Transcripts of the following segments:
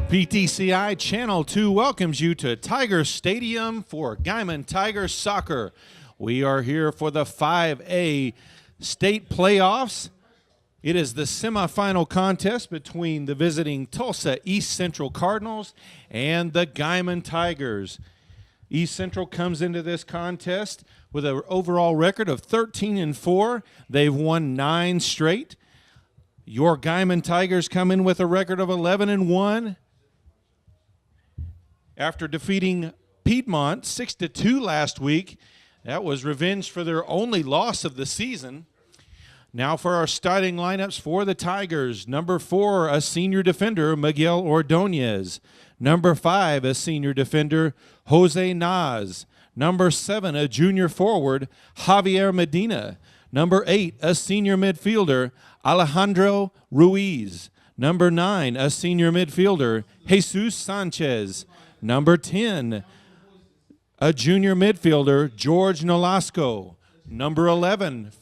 PTCI Channel 2 welcomes you to Tiger Stadium for Guymon Tiger Soccer. We are here for the 5A state playoffs. It is the semifinal contest between the visiting Tulsa East Central Cardinals and the Guymon Tigers. East Central comes into this contest with an overall record of 13-4. They've won 9 straight. Your Guymon Tigers come in with a record of 11-1. After defeating Piedmont 6-2 last week. That was revenge for their only loss of the season. Now for our starting lineups for the Tigers. Number 4, a senior defender, Miguel Ordonez. Number 5, a senior defender, Jose Naz. Number 7, a junior forward, Javier Medina. Number 8, a senior midfielder, Alejandro Ruiz. Number 9, a senior midfielder, Jesus Sanchez. Number 10, a junior midfielder, George Nolasco. Number 11,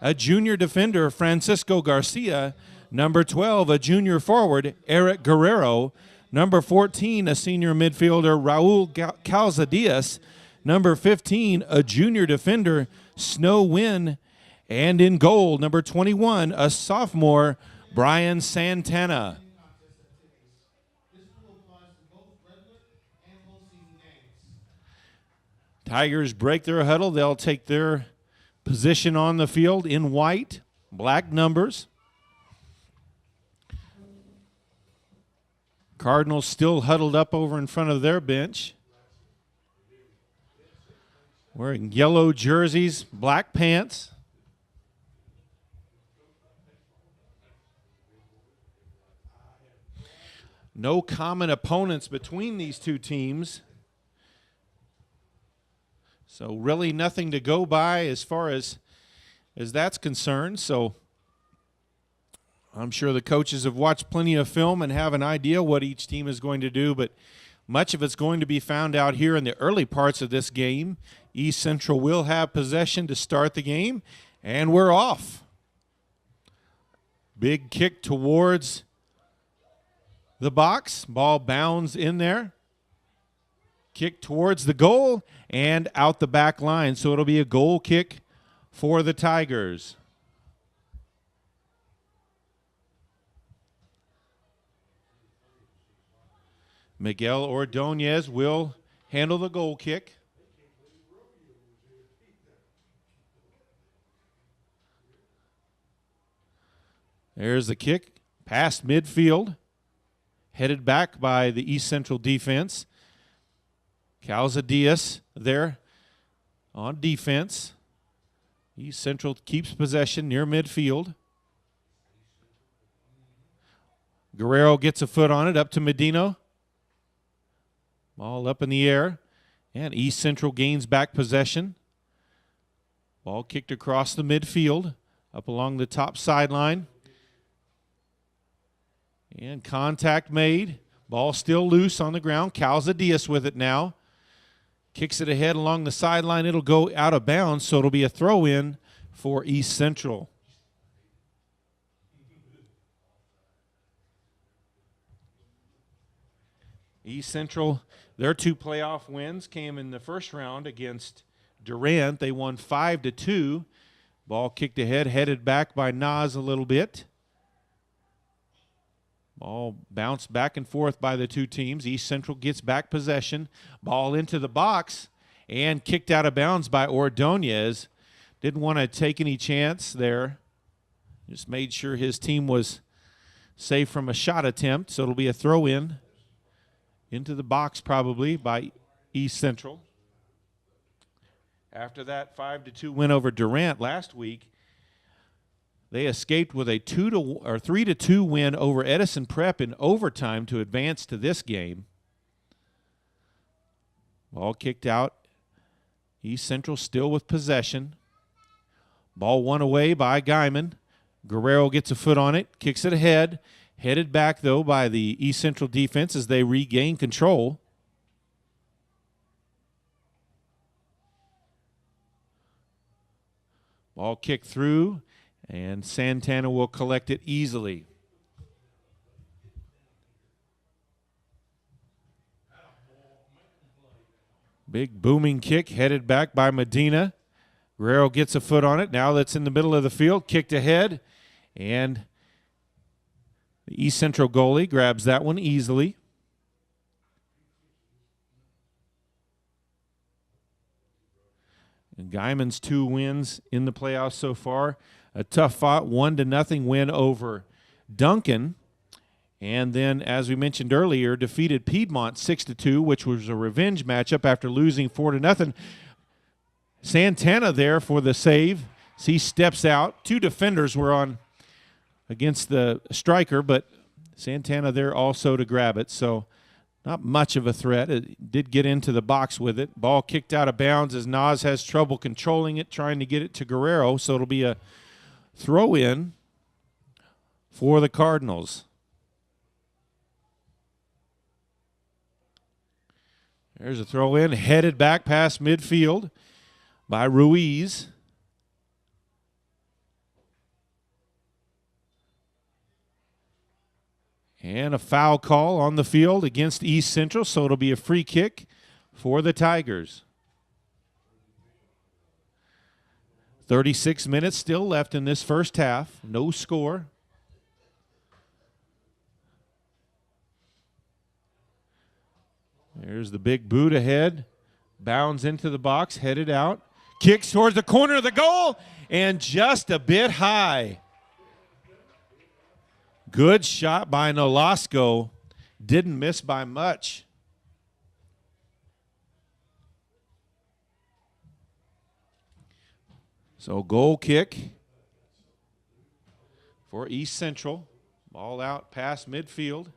a junior defender, Francisco Garcia. Number 12, a junior forward, Eric Guerrero. Number 14, a senior midfielder, Raul Calzadias. Number 15, a junior defender, Snow Wynn. And in goal, number 21, a sophomore, Brian Santana. Tigers break their huddle. They'll take their position on the field in white, black numbers. Cardinals still huddled up over in front of their bench. Wearing yellow jerseys, black pants. No common opponents between these two teams. So really nothing to go by as far as that's concerned. So I'm sure the coaches have watched plenty of film and have an idea what each team is going to do, but much of it's going to be found out here in the early parts of this game. East Central will have possession to start the game, and we're off. Big kick towards the box. Ball bounds in there. Kick towards the goal and out the back line. So it'll be a goal kick for the Tigers. Miguel Ordonez will handle the goal kick. There's the kick past midfield. Headed back by the East Central defense. Calzadias there on defense. East Central keeps possession near midfield. Guerrero gets a foot on it, up to Medina. Ball up in the air, and East Central gains back possession. Ball kicked across the midfield, up along the top sideline. And contact made. Ball still loose on the ground. Calzadias with it now. Kicks it ahead along the sideline. It'll go out of bounds, so it'll be a throw-in for East Central. East Central, their 2 playoff wins came in the first round against Durant. They won 5-2. Ball kicked ahead, headed back by Naz a little bit. Ball bounced back and forth by the two teams. East Central gets back possession. Ball into the box and kicked out of bounds by Ordonez. Didn't want to take any chance there. Just made sure his team was safe from a shot attempt. So it'll be a throw-in into the box probably by East Central. After that 5-2 win over Durant last week, they escaped with a 3-2 win over Edison Prep in overtime to advance to this game. Ball kicked out. East Central still with possession. Ball won away by Guymon. Guerrero gets a foot on it, kicks it ahead. Headed back, though, by the East Central defense as they regain control. Ball kicked through. And Santana will collect it easily. Big booming kick headed back by Medina. Guerrero gets a foot on it. Now that's in the middle of the field. Kicked ahead. And the East Central goalie grabs that one easily. And Guymon's 2 wins in the playoffs so far. A tough fought 1-0 win over Duncan. And then, as we mentioned earlier, defeated Piedmont 6-2, which was a revenge matchup after losing 4-0. Santana there for the save. He steps out. 2 defenders were on against the striker, but Santana there also to grab it. So not much of a threat. It did get into the box with it. Ball kicked out of bounds as Nas has trouble controlling it, trying to get it to Guerrero. So it'll be a throw-in for the Cardinals. There's a throw-in, headed back past midfield by Ruiz. And a foul call on the field against East Central, so it'll be a free kick for the Tigers. 36 minutes still left in this first half. No score. There's the big boot ahead. Bounds into the box, headed out. Kicks towards the corner of the goal, and just a bit high. Good shot by Nolasco. Didn't miss by much. So goal kick for East Central. Ball out past midfield.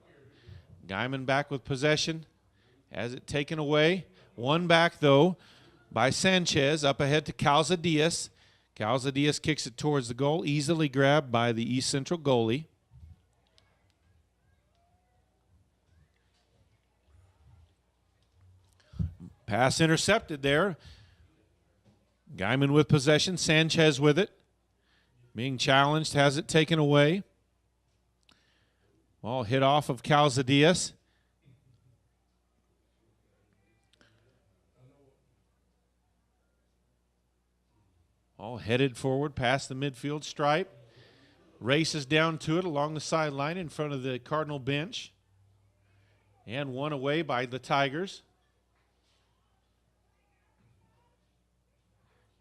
Guymon back with possession. Has it taken away. One back, though, by Sanchez. Up ahead to Calzadias. Calzadias kicks it towards the goal. Easily grabbed by the East Central goalie. Pass intercepted there. Guymon with possession. Sanchez with it. Being challenged, has it taken away. Ball hit off of Calzadias. All headed forward past the midfield stripe. Races down to it along the sideline in front of the Cardinal bench. And won away by the Tigers.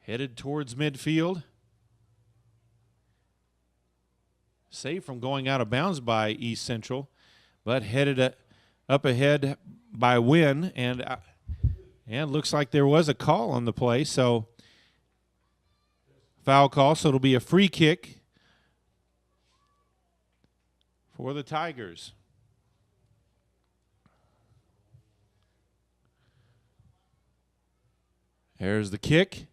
Headed towards midfield. Saved from going out of bounds by East Central, but headed up ahead by Wynn, and looks like there was a call on the play, so foul call, so it'll be a free kick for the Tigers. There's the kick.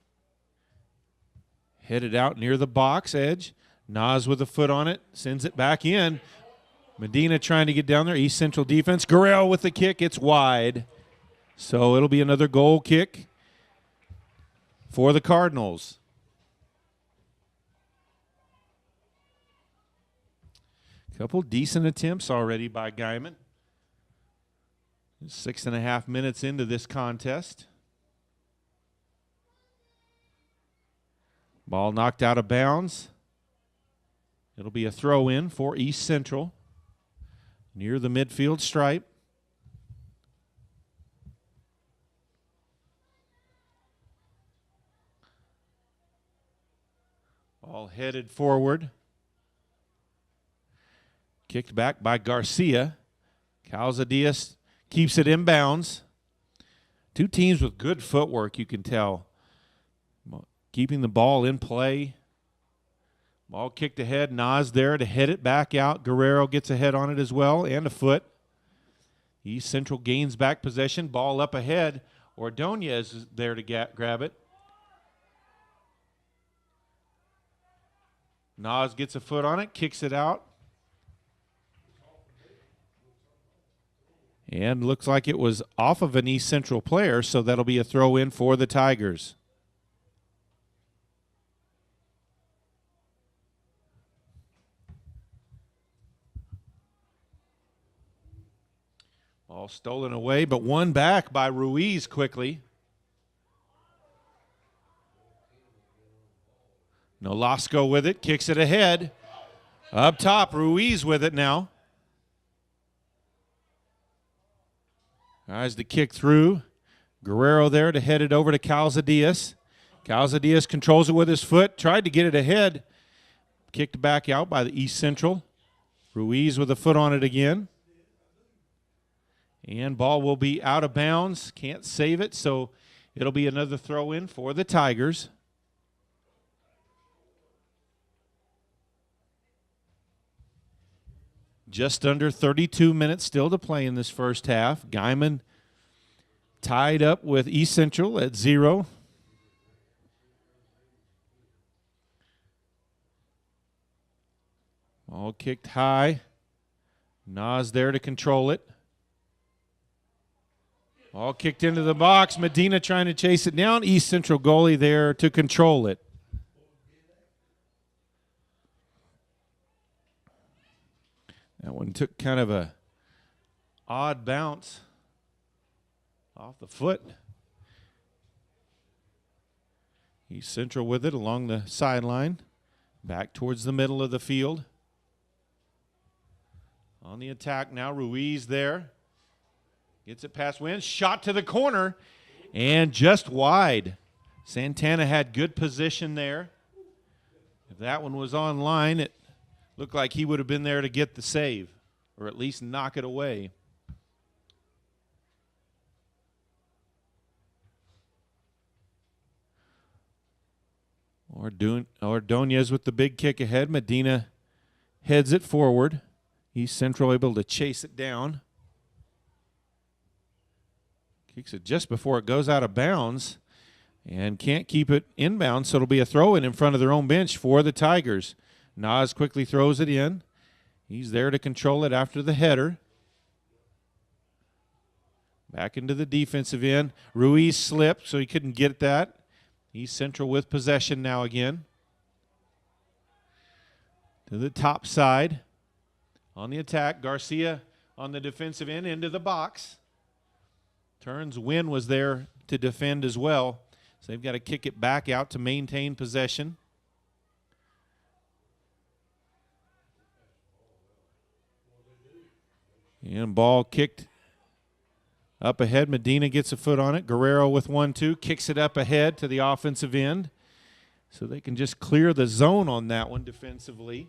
Headed out near the box edge. Nas with a foot on it. Sends it back in. Medina trying to get down there. East Central defense. Guerrero with the kick. It's wide. So it'll be another goal kick for the Cardinals. Couple decent attempts already by Guymon. 6.5 minutes into this contest. Ball knocked out of bounds. It'll be a throw-in for East Central near the midfield stripe. Ball headed forward. Kicked back by Garcia. Calzadias keeps it in bounds. Two teams with good footwork, you can tell. Keeping the ball in play. Ball kicked ahead. Nas there to head it back out. Guerrero gets a head on it as well and a foot. East Central gains back possession. Ball up ahead. Ordonez is there to grab it. Nas gets a foot on it, kicks it out. And looks like it was off of an East Central player, so that'll be a throw in for the Tigers. All stolen away, but one back by Ruiz quickly. Nolasco with it, kicks it ahead. Up top, Ruiz with it now. Tries to kick through. Guerrero there to head it over to Calzadias. Calzadias controls it with his foot. Tried to get it ahead. Kicked back out by the East Central. Ruiz with a foot on it again. And ball will be out of bounds. Can't save it, so it'll be another throw in for the Tigers. Just under 32 minutes still to play in this first half. Guymon tied up with East Central at 0. Ball kicked high. Nas there to control it. Ball kicked into the box. Medina trying to chase it down. East Central goalie there to control it. That one took kind of a odd bounce off the foot. East Central with it along the sideline. Back towards the middle of the field. On the attack now, Ruiz there. Gets it past Wynn. Shot to the corner and just wide. Santana had good position there. If that one was on line, it looked like he would have been there to get the save or at least knock it away. Ordonez with the big kick ahead. Medina heads it forward. East Central able to chase it down. Kicks it just before it goes out of bounds and can't keep it inbound, so it'll be a throw-in in front of their own bench for the Tigers. Nas quickly throws it in. He's there to control it after the header. Back into the defensive end. Ruiz slipped, so he couldn't get that. East Central with possession now again. To the top side. On the attack, Garcia on the defensive end into the box. Turns. Wynn was there to defend as well. So they've got to kick it back out to maintain possession. And ball kicked up ahead. Medina gets a foot on it. Guerrero with 1-2. Kicks it up ahead to the offensive end. So they can just clear the zone on that one defensively.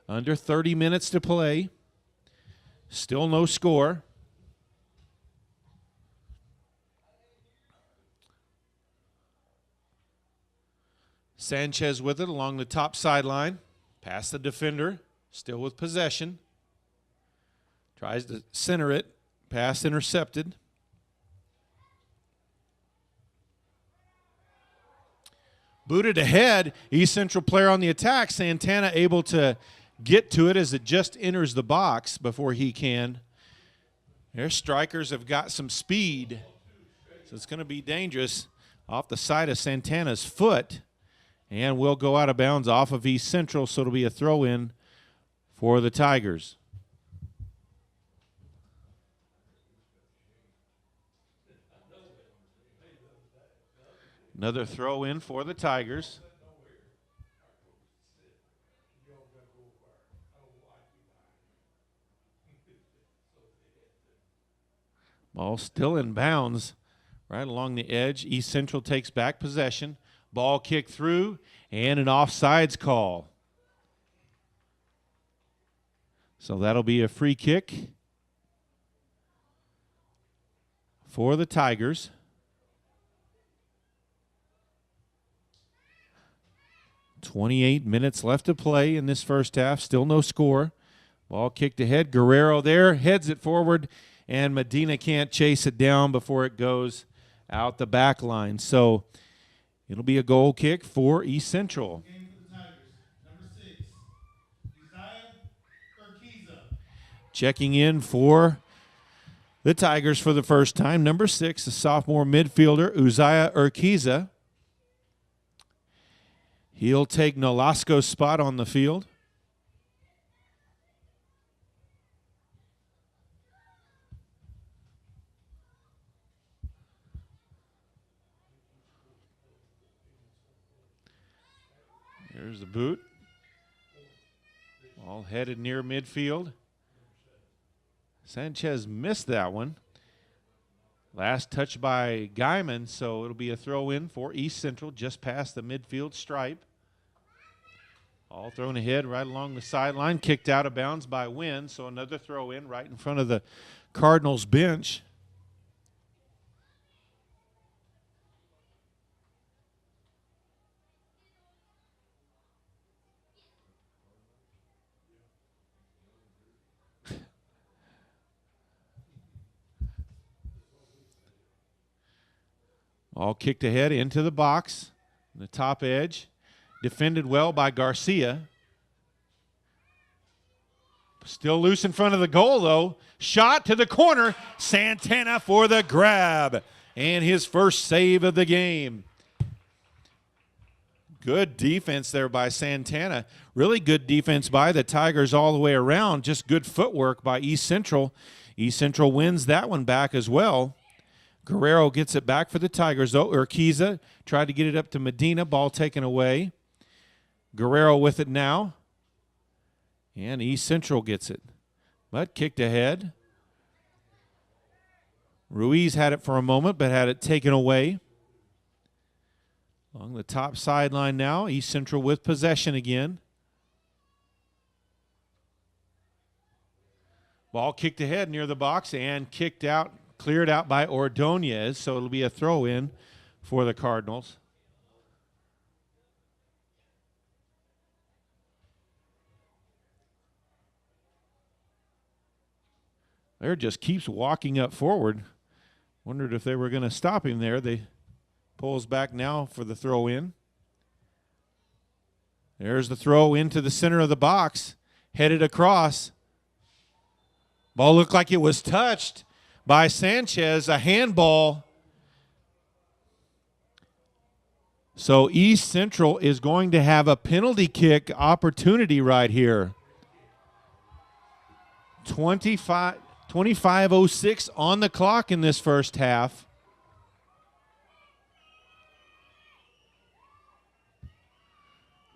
Under 30 minutes to play. Still no score. Sanchez with it along the top sideline. Past the defender. Still with possession. Tries to center it. Pass intercepted. Booted ahead. East Central player on the attack. Santana able to get to it as it just enters the box before he can. Their strikers have got some speed, so it's going to be dangerous off the side of Santana's foot, and will go out of bounds off of East Central, so it'll be a throw-in for the Tigers. Another throw-in for the Tigers. Ball still in bounds right along the edge. East Central takes back possession. Ball kicked through and an offsides call. So that'll be a free kick for the Tigers. .28 minutes left to play in this first half. Still no score. Ball kicked ahead. Guerrero there. Heads it forward. And Medina can't chase it down before it goes out the back line. So it'll be a goal kick for East Central. Checking in for the Tigers for the first time. Number 6, the sophomore midfielder, Uzziah Urquiza. He'll take Nolasco's spot on the field. There's the boot. All headed near midfield. Sanchez missed that one. Last touch by Guymon, so it'll be a throw in for East Central just past the midfield stripe. All thrown ahead right along the sideline, kicked out of bounds by Wynn, so another throw in right in front of the Cardinals bench. All kicked ahead into the box, the top edge. Defended well by Garcia. Still loose in front of the goal, though. Shot to the corner. Santana for the grab. And his first save of the game. Good defense there by Santana. Really good defense by the Tigers all the way around. Just good footwork by East Central. East Central wins that one back as well. Guerrero gets it back for the Tigers, though. Urquiza tried to get it up to Medina. Ball taken away. Guerrero with it now. And East Central gets it. But kicked ahead. Ruiz had it for a moment, but had it taken away. Along the top sideline now. East Central with possession again. Ball kicked ahead near the box and kicked out. Cleared out by Ordonez, so it'll be a throw-in for the Cardinals. There just keeps walking up forward. Wondered if they were going to stop him there. They pulls back now for the throw-in. There's the throw into the center of the box, headed across. Ball looked like it was touched by Sanchez, a handball. So East Central is going to have a penalty kick opportunity right here. 25:06 on the clock in this first half.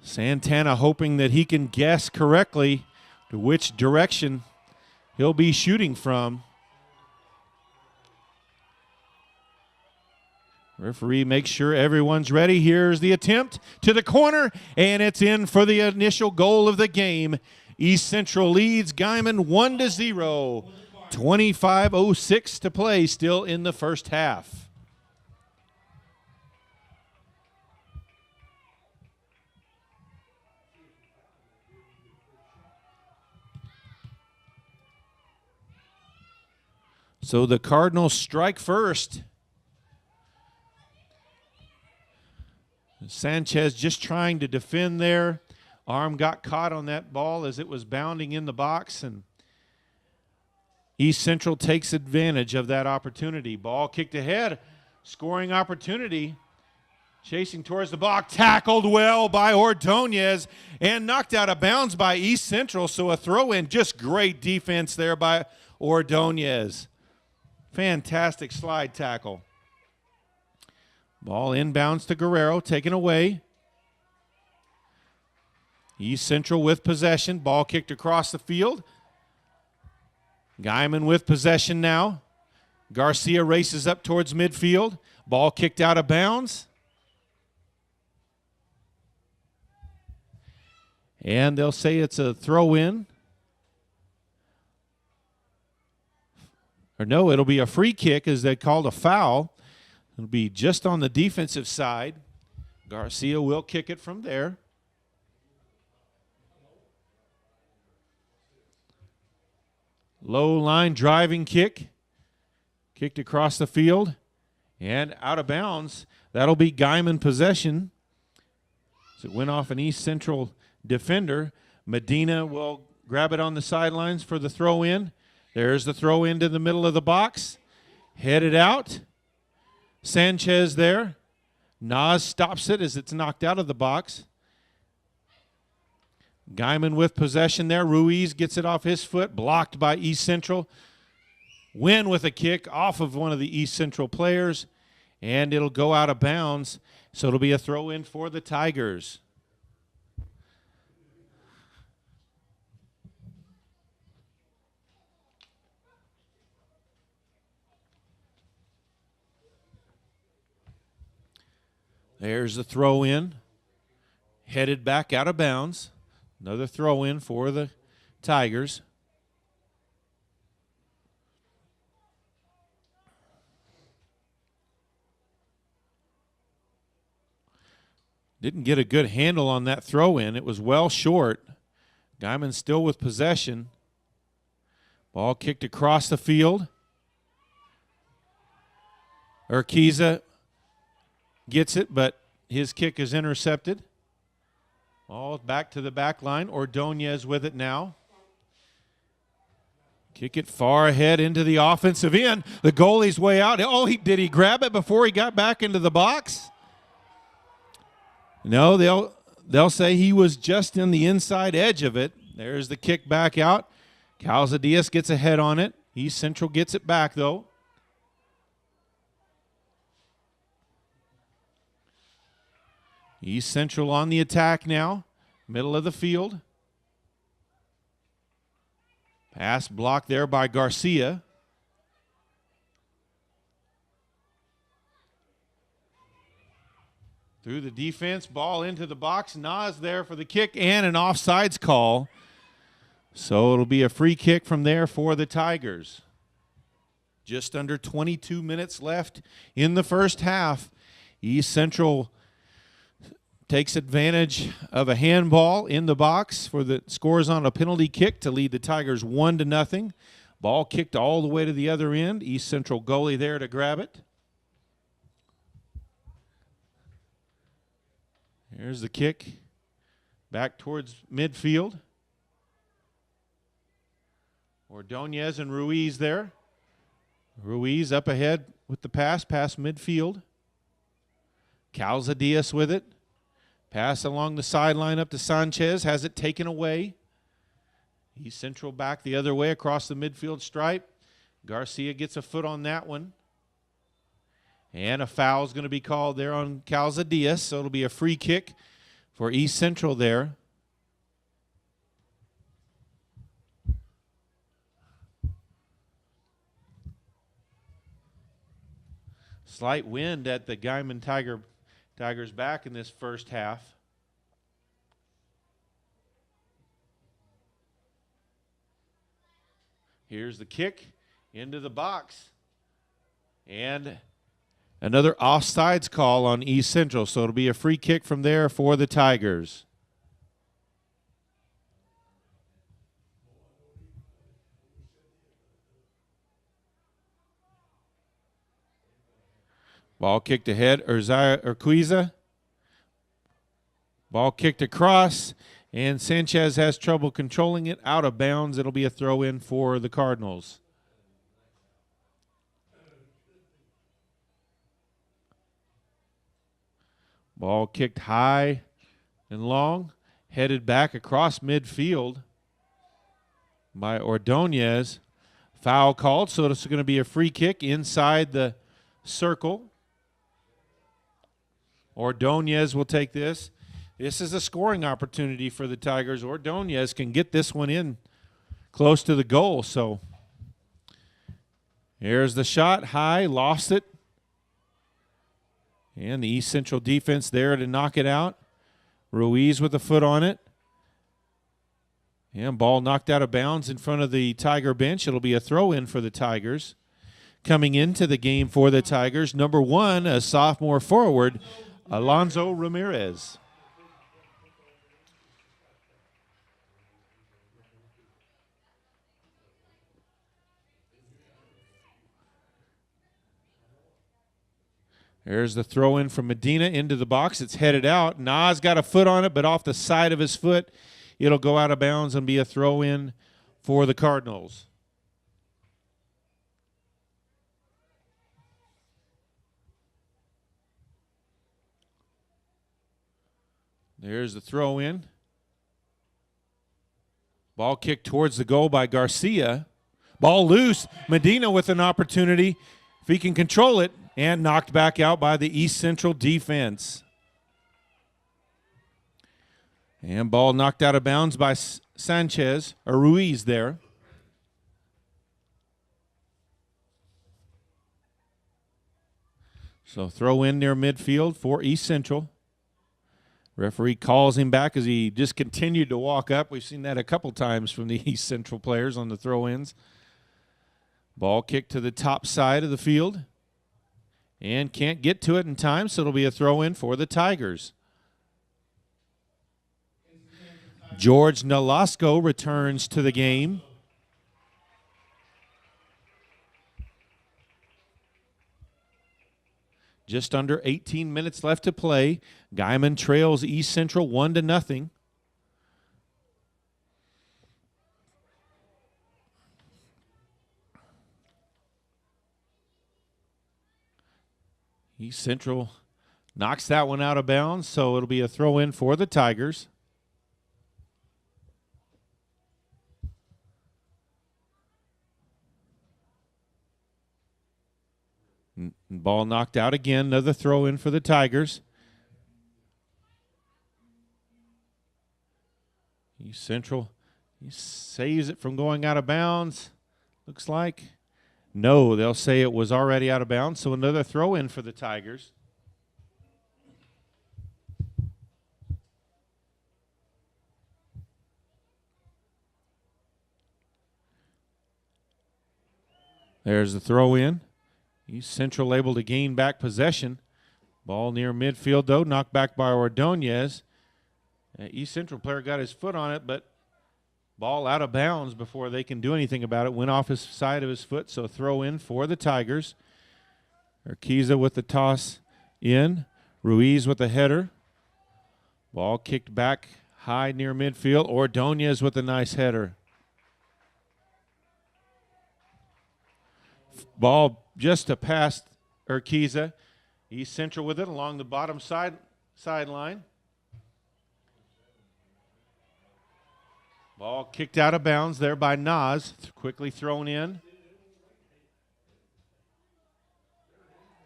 Santana hoping that he can guess correctly to which direction he'll be shooting from. Referee makes sure everyone's ready. Here's the attempt to the corner, and it's in for the initial goal of the game. East Central leads Guymon 1-0. 25:06 to play still in the first half. So the Cardinals strike first. Sanchez just trying to defend there. Arm got caught on that ball as it was bounding in the box, and East Central takes advantage of that opportunity. Ball kicked ahead, scoring opportunity. Chasing towards the box, tackled well by Ordonez and knocked out of bounds by East Central, so a throw-in. Just great defense there by Ordonez. Fantastic slide tackle. Ball inbounds to Guerrero, taken away. East Central with possession. Ball kicked across the field. Guymon with possession now. Garcia races up towards midfield. Ball kicked out of bounds. And they'll say it's a throw-in. Or no, it'll be a free kick as they called a foul. It'll be just on the defensive side. Garcia will kick it from there. Low line driving kick. Kicked across the field and out of bounds. That'll be Guymon possession. So it went off an East Central defender. Medina will grab it on the sidelines for the throw in. There's the throw into the middle of the box. Headed out. Sanchez there. Nas stops it as it's knocked out of the box. Guymon with possession there. Ruiz gets it off his foot. Blocked by East Central. Win with a kick off of one of the East Central players. And it'll go out of bounds. So it'll be a throw in for the Tigers. There's the throw in. Headed back out of bounds. Another throw in for the Tigers. Didn't get a good handle on that throw in. It was well short. Guymon still with possession. Ball kicked across the field. Urquiza gets it, but his kick is intercepted. Ball back to the back line. Ordonez with it now. Kick it far ahead into the offensive end. The goalie's way out. Oh, did he grab it before he got back into the box? No, they'll say he was just in the inside edge of it. There's the kick back out. Calzadias gets ahead on it. East Central gets it back, though. East Central on the attack now. Middle of the field. Pass blocked there by Garcia. Through the defense, ball into the box. Nas there for the kick and an offsides call. So it'll be a free kick from there for the Tigers. Just under 22 minutes left in the first half. East Central takes advantage of a handball in the box for the scores on a penalty kick to lead the Tigers 1-0. Ball kicked all the way to the other end. East Central goalie there to grab it. Here's the kick back towards midfield. Ordonez and Ruiz there. Ruiz up ahead with the pass past midfield. Calzadias with it. Pass along the sideline up to Sanchez. Has it taken away. East Central back the other way across the midfield stripe. Garcia gets a foot on that one. And a foul is going to be called there on Calzadias, so it'll be a free kick for East Central there. Slight wind at the Guymon Tigers back in this first half. Here's the kick into the box. And another offsides call on East Central, so it'll be a free kick from there for the Tigers. Ball kicked ahead, Urquiza. Ball kicked across, and Sanchez has trouble controlling it out of bounds. It'll be a throw in for the Cardinals. Ball kicked high and long, headed back across midfield by Ordonez. Foul called, so it's going to be a free kick inside the circle. Ordonez will take this. This is a scoring opportunity for the Tigers. Ordonez can get this one in close to the goal. So here's the shot, high, lost it. And the East Central defense there to knock it out. Ruiz with a foot on it. And ball knocked out of bounds in front of the Tiger bench. It'll be a throw-in for the Tigers. Coming into the game for the Tigers, number 1, a sophomore forward, Alonzo Ramirez. There's the throw-in from Medina into the box. It's headed out. Nas got a foot on it, but off the side of his foot, it'll go out of bounds and be a throw-in for the Cardinals. There's the throw-in. Ball kicked towards the goal by Garcia. Ball loose. Medina with an opportunity. If he can control it, and knocked back out by the East Central defense. And ball knocked out of bounds by Sanchez, or Ruiz there. So throw in near midfield for East Central. Referee calls him back as he just continued to walk up. We've seen that a couple times from the East Central players on the throw-ins. Ball kicked to the top side of the field. And can't get to it in time, so it'll be a throw-in for the Tigers. George Nolasco returns to the game. Just under 18 minutes left to play. Guymon trails East Central 1-0. East Central knocks that one out of bounds, so it'll be a throw-in for the Tigers. Ball knocked out again, another throw-in for the Tigers. East Central, he saves it from going out of bounds, looks like. No, they'll say it was already out of bounds, so another throw-in for the Tigers. There's the throw-in. East Central able to gain back possession. Ball near midfield, though, knocked back by Ordonez. East Central player got his foot on it, but ball out of bounds before they can do anything about it. Went off his side of his foot, so throw in for the Tigers. Urquiza with the toss in. Ruiz with the header. Ball kicked back high near midfield. Ordonez with a nice header. Ball just past Urquiza. East Central with it along the bottom sideline. Ball kicked out of bounds there by Nas. Quickly thrown in.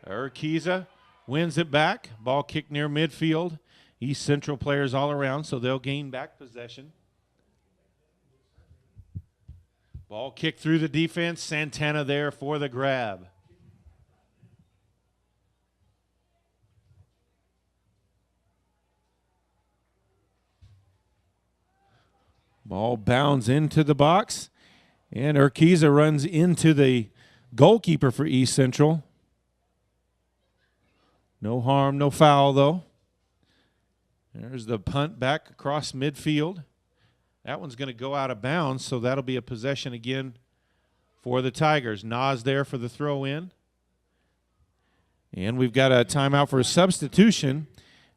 Urquiza wins it back. Ball kicked near midfield. East Central players all around, so they'll gain back possession. Ball kicked through the defense. Santana there for the grab. Ball bounds into the box, and Urquiza runs into the goalkeeper for East Central. No harm, no foul, though. There's the punt back across midfield. That one's going to go out of bounds, so that'll be a possession again for the Tigers. Nas there for the throw-in. And we've got a timeout for a substitution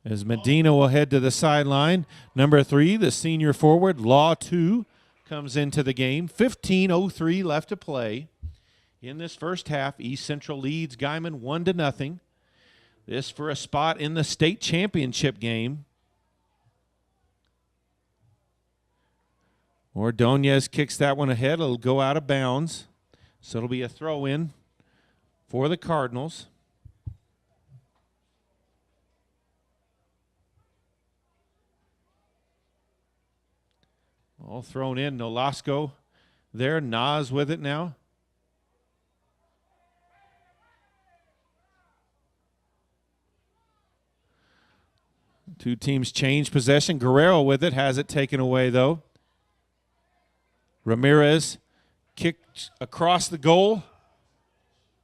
as Medina will head to the sideline. Number 3, the senior forward, Law 2, comes into the game. 15:03 left to play. In this first half, East Central leads Guymon 1-0. This for a spot in the state championship game. Ordonez kicks that one ahead. It'll go out of bounds. So it'll be a throw-in for the Cardinals. All thrown in. Nolasco there. Nas with it now. Two teams change possession. Guerrero with it. Has it taken away, though. Ramirez kicked across the goal.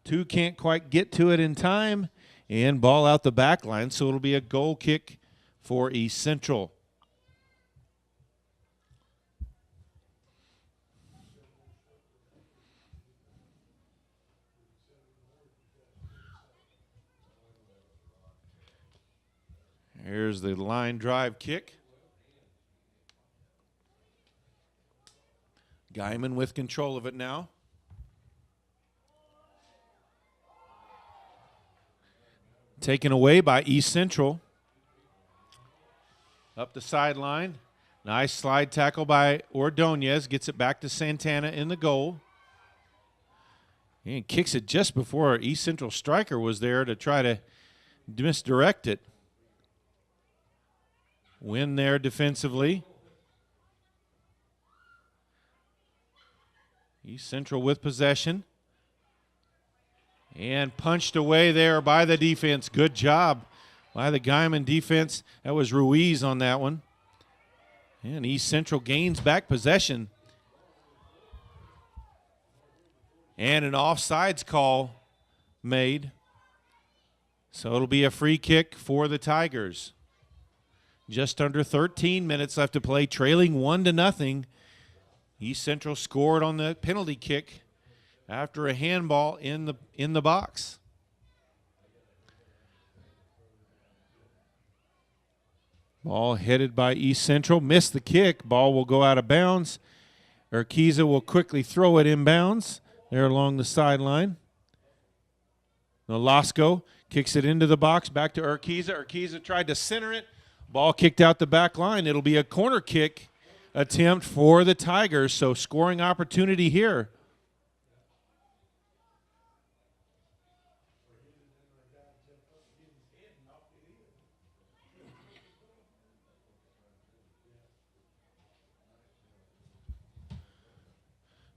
2 can't quite get to it in time. And ball out the back line, so it'll be a goal kick for East Central. Here's the line drive kick. Guymon with control of it now. Taken away by East Central. Up the sideline. Nice slide tackle by Ordonez. Gets it back to Santana in the goal. And kicks it just before East Central striker was there to try to misdirect it. Win there defensively. East Central with possession. And punched away there by the defense. Good job by the Guymon defense. That was Ruiz on that one. And East Central gains back possession. And an offsides call made. So it'll be a free kick for the Tigers. Just under 13 minutes left to play, trailing 1-0. East Central scored on the penalty kick after a handball in the box. Ball headed by East Central. Missed the kick. Ball will go out of bounds. Urquiza will quickly throw it inbounds there along the sideline. Nolasco kicks it into the box, back to Urquiza. Urquiza tried to center it. Ball kicked out the back line. It'll be a corner kick attempt for the Tigers, so scoring opportunity here.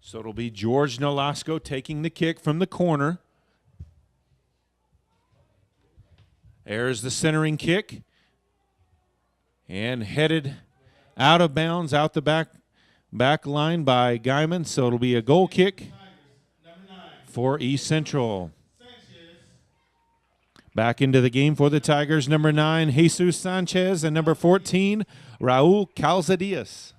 So it'll be George Nolasco taking the kick from the corner. There's the centering kick. And headed out of bounds, out the back line by Guymon. So it'll be a goal kick for East Central. Back into the game for the Tigers, number 9, Jesus Sanchez, and number 14, Raul Calzadias.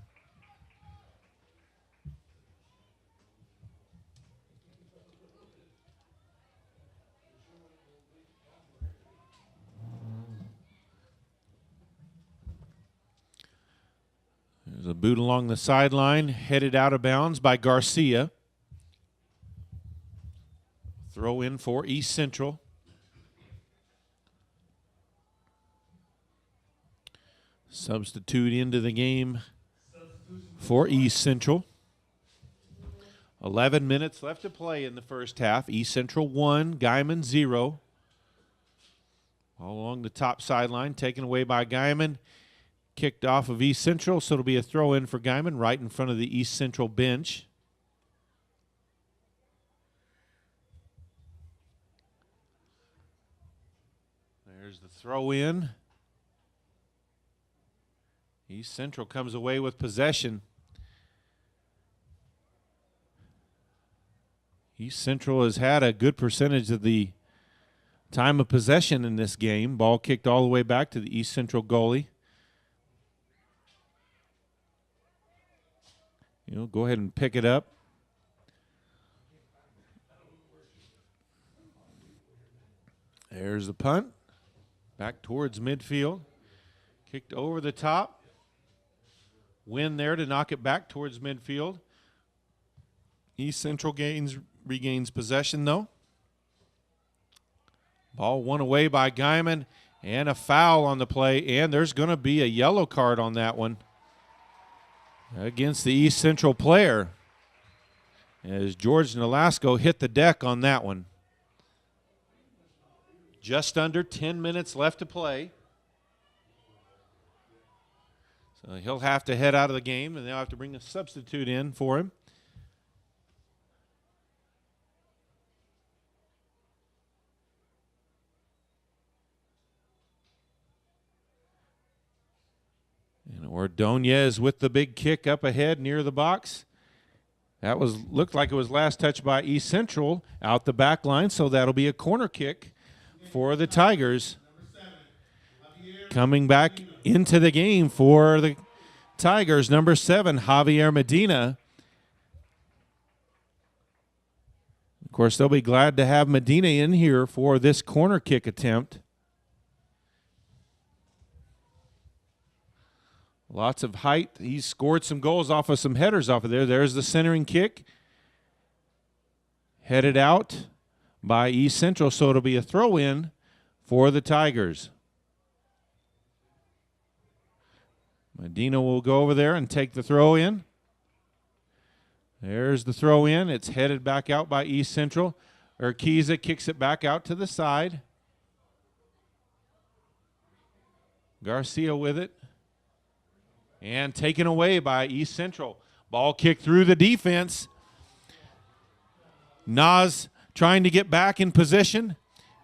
There's a boot along the sideline, headed out of bounds by Garcia. Throw in for East Central. Substitute into the game for East Central. 11 minutes left to play in the first half. East Central 1, Guymon 0. All along the top sideline, taken away by Guymon. Kicked off of East Central, so it'll be a throw-in for Guymon right in front of the East Central bench. There's the throw-in. East Central comes away with possession. East Central has had a good percentage of the time of possession in this game. Ball kicked all the way back to the East Central goalie. Go ahead and pick it up. There's the punt. Back towards midfield. Kicked over the top. Win there to knock it back towards midfield. East Central regains possession, though. Ball won away by Guymon, and a foul on the play, and there's going to be a yellow card on that one against the East Central player, as George Nolasco hit the deck on that one. Just under 10 minutes left to play. So he'll have to head out of the game, and they'll have to bring a substitute in for him. And Ordonez with the big kick up ahead near the box. That looked like it was last touched by East Central out the back line, so that'll be a corner kick for the Tigers. Coming back into the game for the Tigers, number 7, Javier Medina. Of course, they'll be glad to have Medina in here for this corner kick attempt. Lots of height. He's scored some goals off of some headers off of there. There's the centering kick. Headed out by East Central, so it'll be a throw-in for the Tigers. Medina will go over there and take the throw in. There's the throw in. It's headed back out by East Central. Urquiza kicks it back out to the side. Garcia with it. And taken away by East Central. Ball kicked through the defense. Nas trying to get back in position.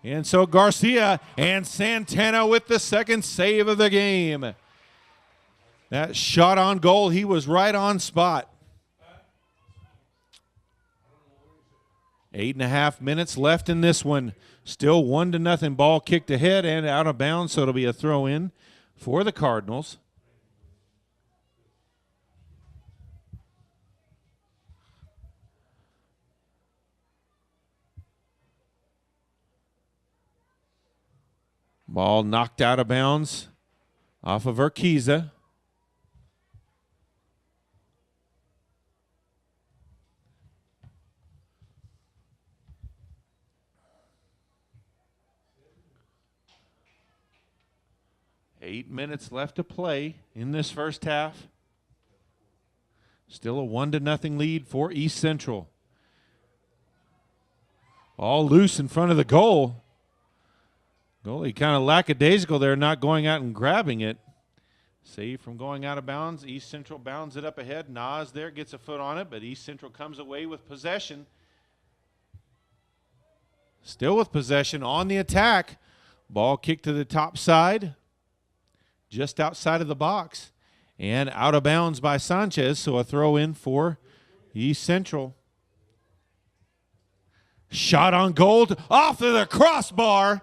And so Garcia and Santana with the second save of the game. That shot on goal, he was right on spot. 8.5 minutes left in this one. Still 1-0. Ball kicked ahead and out of bounds, so it'll be a throw in for the Cardinals. Ball knocked out of bounds off of Urquiza. Eight minutes left to play in this first half. Still a 1-0 lead for East Central. All loose in front of the goal. Goalie kind of lackadaisical there, not going out and grabbing it. Save from going out of bounds. East Central bounds it up ahead. Nas there gets a foot on it, but East Central comes away with possession. Still with possession on the attack. Ball kicked to the top side, just outside of the box, and out of bounds by Sanchez, so a throw in for East Central. Shot on goal, off of the crossbar.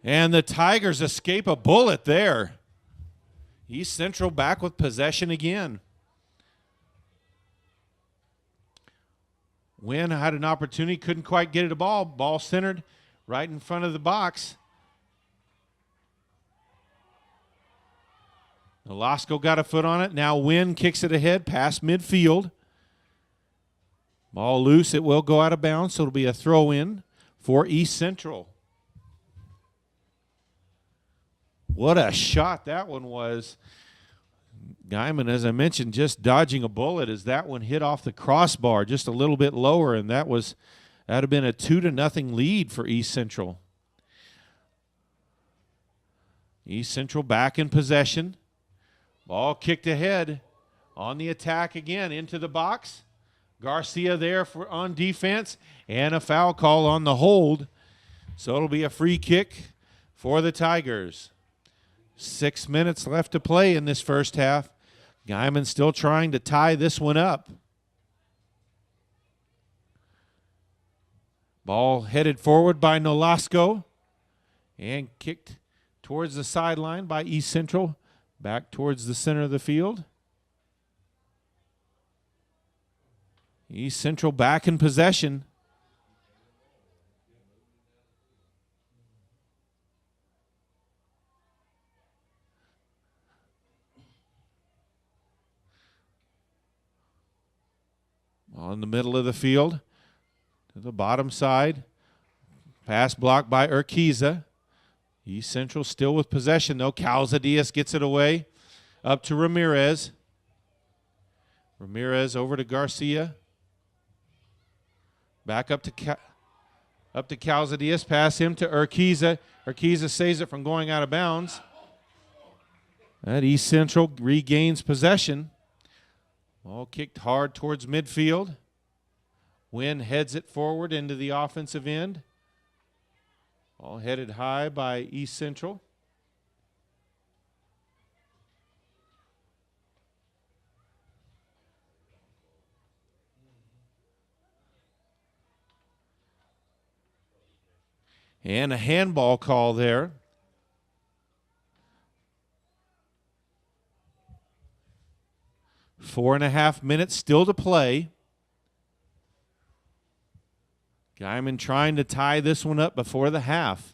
And the Tigers escape a bullet there. East Central back with possession again. Wynn had an opportunity, couldn't quite get it a ball. Ball centered right in front of the box. Nolasco got a foot on it. Now Wynn kicks it ahead past midfield. Ball loose. It will go out of bounds, so it'll be a throw in for East Central. What a shot that one was. Guymon, as I mentioned, just dodging a bullet as that one hit off the crossbar just a little bit lower, and that'd have been a 2-0 lead for East Central. East Central back in possession. Ball kicked ahead on the attack again into the box. Garcia there on defense, and a foul call on the hold. So it'll be a free kick for the Tigers. 6 minutes left to play in this first half. Guymon still trying to tie this one up. Ball headed forward by Nolasco and kicked towards the sideline by East Central, back towards the center of the field. East Central back in possession. On the middle of the field, to the bottom side. Pass blocked by Urquiza. East Central still with possession, though. Calzadias gets it away. Up to Ramirez. Ramirez over to Garcia. Back up to Calzadias. Pass him to Urquiza. Urquiza saves it from going out of bounds. That East Central regains possession. Ball kicked hard towards midfield. Wynn heads it forward into the offensive end. Ball headed high by East Central. And a handball call there. Four and a half minutes still to play. Guymon trying to tie this one up before the half.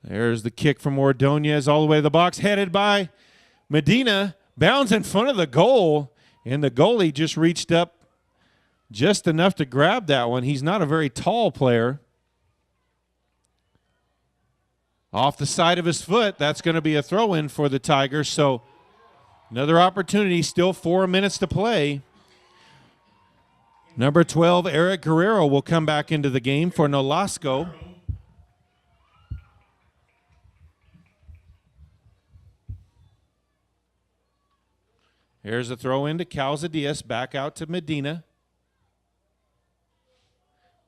There's the kick from Ordonez all the way to the box, headed by Medina. Bounds in front of the goal, and the goalie just reached up just enough to grab that one. He's not a very tall player. Off the side of his foot, that's going to be a throw-in for the Tigers. So another opportunity, still 4 minutes to play. Number 12, Eric Guerrero, will come back into the game for Nolasco. Here's a throw in to Calzadias, back out to Medina.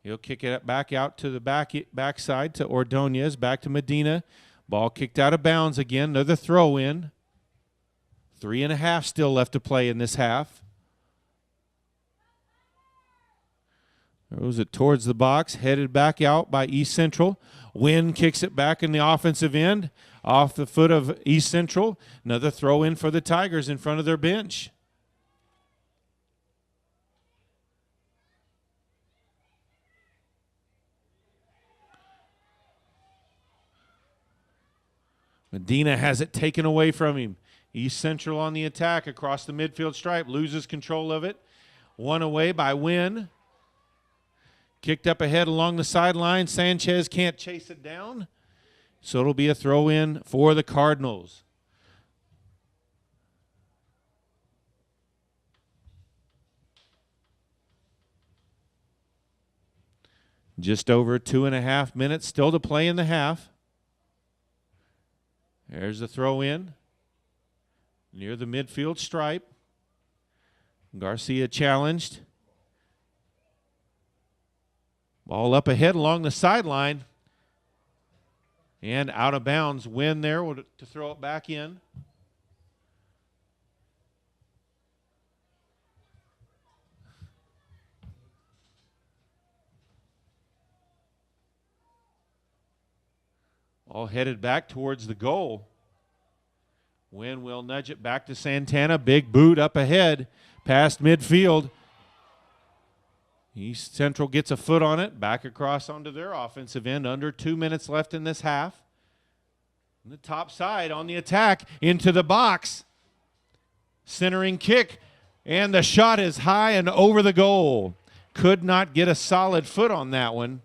He'll kick it back out to the backside to Ordonez, back to Medina. Ball kicked out of bounds again, another throw in. 3.5 still left to play in this half. Throws it towards the box, headed back out by East Central. Wynn kicks it back in the offensive end, off the foot of East Central. Another throw in for the Tigers in front of their bench. Medina has it taken away from him. East Central on the attack across the midfield stripe, loses control of it. One away by Wynn. Kicked up ahead along the sideline. Sanchez can't chase it down, so it'll be a throw in for the Cardinals. Just over 2.5 minutes still to play in the half. There's the throw in near the midfield stripe. Garcia challenged. Ball up ahead along the sideline. And out of bounds. Win there to throw it back in. All headed back towards the goal. Wynn will nudge it back to Santana. Big boot up ahead, past midfield. East Central gets a foot on it, back across onto their offensive end. Under 2 minutes left in this half. On the top side on the attack, into the box. Centering kick, and the shot is high and over the goal. Could not get a solid foot on that one.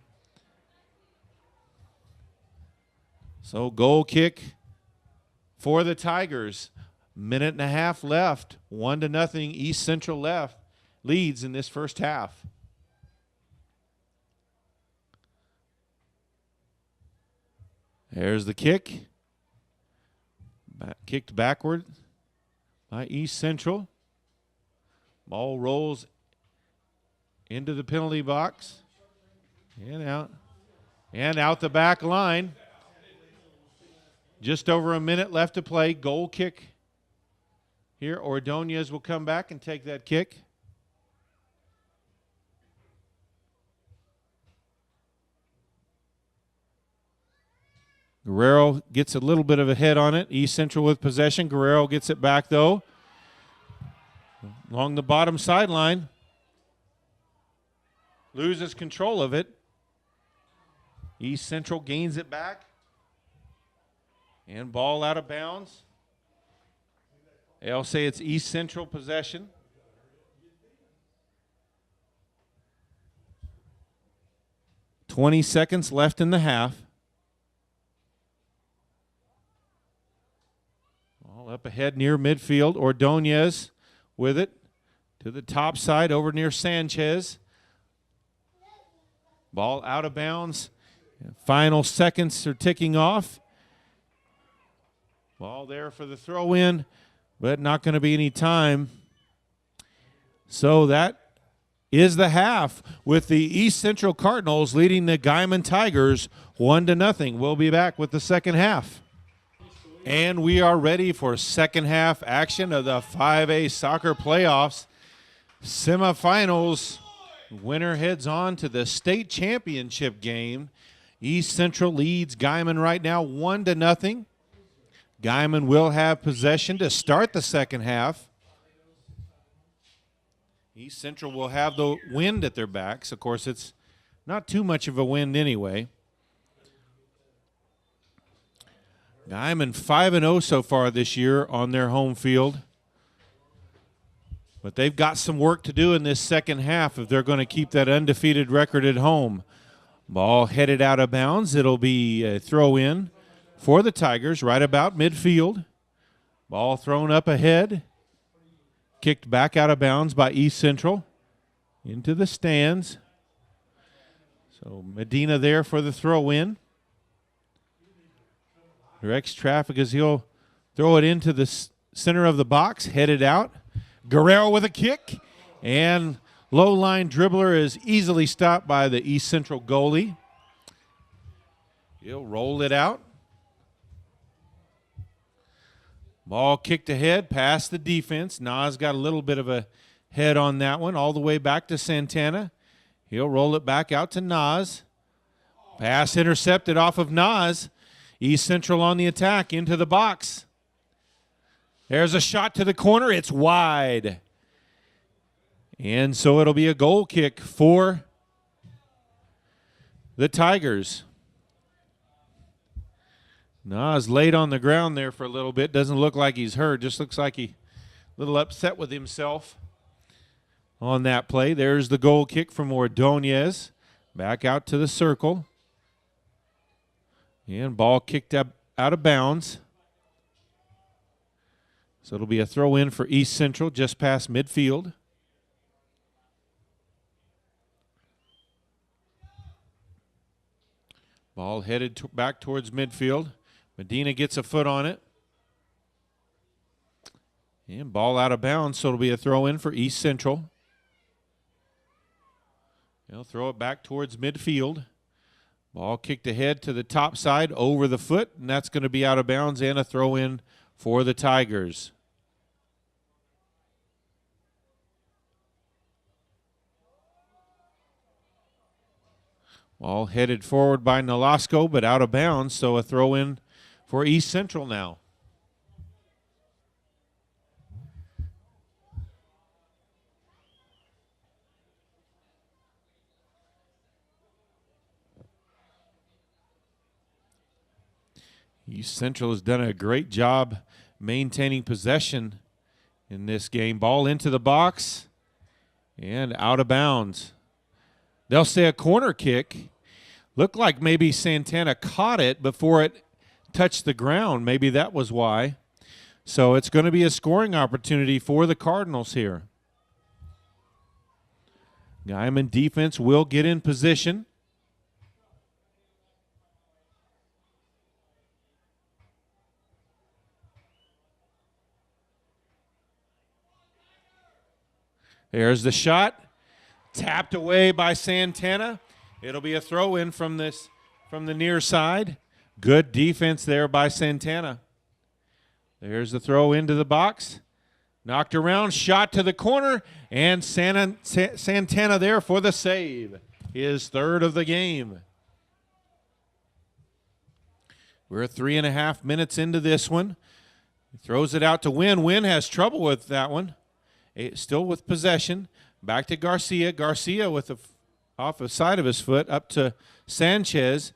So goal kick for the Tigers. 1.5 minutes left. 1-0 East Central leads in this first half. There's the kick. Kicked backward by East Central. Ball rolls into the penalty box. And out. And out the back line. Just over a minute left to play. Goal kick here. Ordonez will come back and take that kick. Guerrero gets a little bit of a head on it. East Central with possession. Guerrero gets it back, though. Along the bottom sideline. Loses control of it. East Central gains it back. And ball out of bounds. They'll say it's East Central possession. "20 seconds left in the half. Ball up ahead near midfield. Ordonez with it to the top side over near Sanchez. Ball out of bounds. Final seconds are ticking off. Ball there for the throw in, but not going to be any time. So that is the half, with the East Central Cardinals leading the Guymon Tigers 1-0. We'll be back with the second half. And we are ready for second half action of the 5A soccer playoffs. Semifinals. Winner heads on to the state championship game. East Central leads Guymon right now 1-0. Guymon will have possession to start the second half. East Central will have the wind at their backs. Of course, it's not too much of a wind anyway. Guymon 5-0 so far this year on their home field. But they've got some work to do in this second half if they're going to keep that undefeated record at home. Ball headed out of bounds. It'll be a throw in for the Tigers right about midfield. Ball thrown up ahead. Kicked back out of bounds by East Central into the stands. So Medina there for the throw in. Directs traffic as he'll throw it into the center of the box, headed out. Guerrero with a kick, and low line dribbler is easily stopped by the East Central goalie. He'll roll it out. Ball kicked ahead past the defense. Nas got a little bit of a head on that one, all the way back to Santana. He'll roll it back out to Nas. Pass intercepted off of Nas. East Central on the attack into the box. There's a shot to the corner. It's wide. And so it'll be a goal kick for the Tigers. Nas laid on the ground there for a little bit. Doesn't look like he's hurt. Just looks like he's a little upset with himself on that play. There's the goal kick from Ordonez. Back out to the circle. And ball kicked up out of bounds. So it'll be a throw in for East Central just past midfield. Ball headed back towards midfield. Medina gets a foot on it. And ball out of bounds, so it'll be a throw in for East Central. They'll throw it back towards midfield. Ball kicked ahead to the top side over the foot, and that's going to be out of bounds and a throw in for the Tigers. Ball headed forward by Nolasco, but out of bounds, so a throw in for East Central now. East Central has done a great job maintaining possession in this game. Ball into the box and out of bounds. They'll say a corner kick. Looked like maybe Santana caught it before it touched the ground. Maybe that was why. So it's going to be a scoring opportunity for the Cardinals here. Guymon defense will get in position. There's the shot. Tapped away by Santana. It'll be a throw in from the near side. Good defense there by Santana. There's the throw into the box. Knocked around, shot to the corner, and Santana there for the save. His third of the game. We're 3.5 minutes into this one. He throws it out to Wynn. Wynn has trouble with that one. Still with possession. Back to Garcia. Garcia with off the side of his foot up to Sanchez.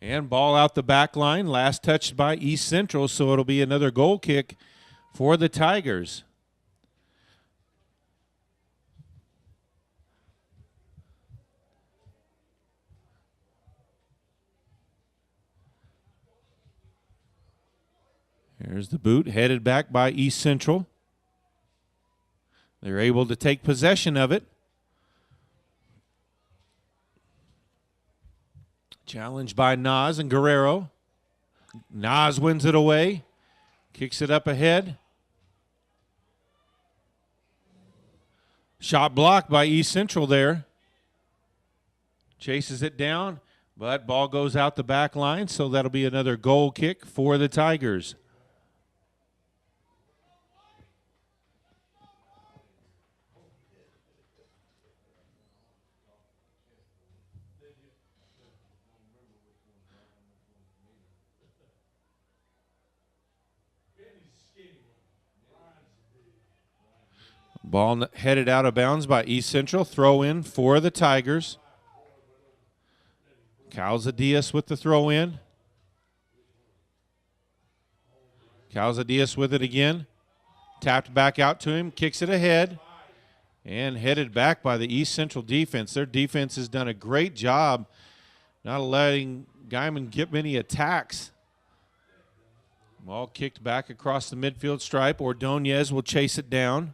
And ball out the back line. Last touched by East Central, so it'll be another goal kick for the Tigers. There's the boot, headed back by East Central. They're able to take possession of it. Challenged by Nas and Guerrero. Nas wins it away. Kicks it up ahead. Shot blocked by East Central there. Chases it down, but ball goes out the back line, so that'll be another goal kick for the Tigers. Ball headed out of bounds by East Central. Throw in for the Tigers. Calzadias with the throw in. Calzadias with it again. Tapped back out to him. Kicks it ahead. And headed back by the East Central defense. Their defense has done a great job not letting Guymon get many attacks. Ball kicked back across the midfield stripe. Ordonez will chase it down.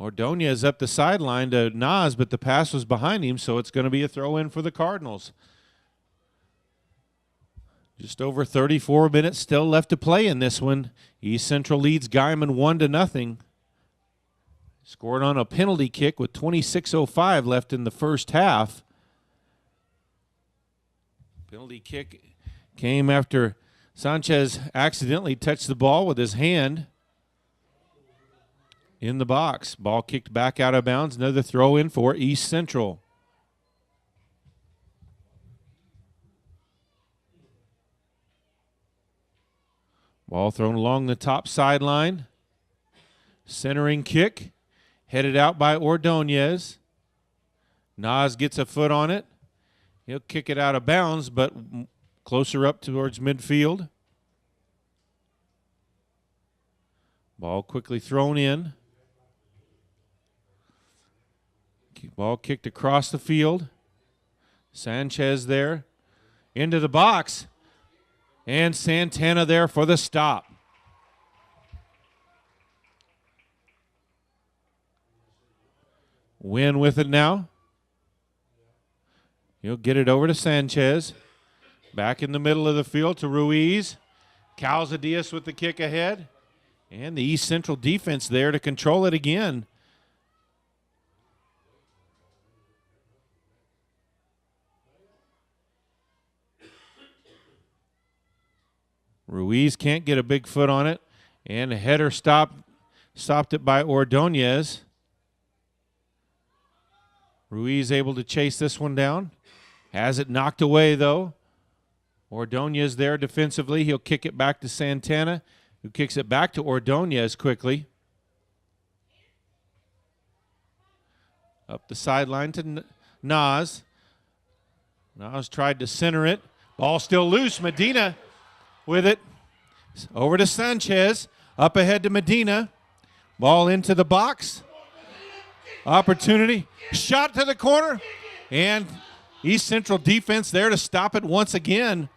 Ordonez up the sideline to Nas, but the pass was behind him, so it's going to be a throw-in for the Cardinals. Just over 34 minutes still left to play in this one. East Central leads Guymon 1-0. Scored on a penalty kick with 26:05 left in the first half. Penalty kick came after Sanchez accidentally touched the ball with his hand in the box. Ball kicked back out of bounds. Another throw in for East Central. Ball thrown along the top sideline. Centering kick. Headed out by Ordonez. Nas gets a foot on it. He'll kick it out of bounds, but closer up towards midfield. Ball quickly thrown in. Ball kicked across the field. Sanchez there. Into the box. And Santana there for the stop. Win with it now. He'll get it over to Sanchez. Back in the middle of the field to Ruiz. Calzadias with the kick ahead. And the East Central defense there to control it again. Ruiz can't get a big foot on it. And a header stopped it by Ordonez. Ruiz able to chase this one down. Has it knocked away, though. Ordonez there defensively. He'll kick it back to Santana, who kicks it back to Ordonez quickly. Up the sideline to Nas. Nas tried to center it. Ball still loose. Medina with it. Over to Sanchez. Up ahead to Medina. Ball into the box. Opportunity. Shot to the corner. And East Central defense there to stop it once again.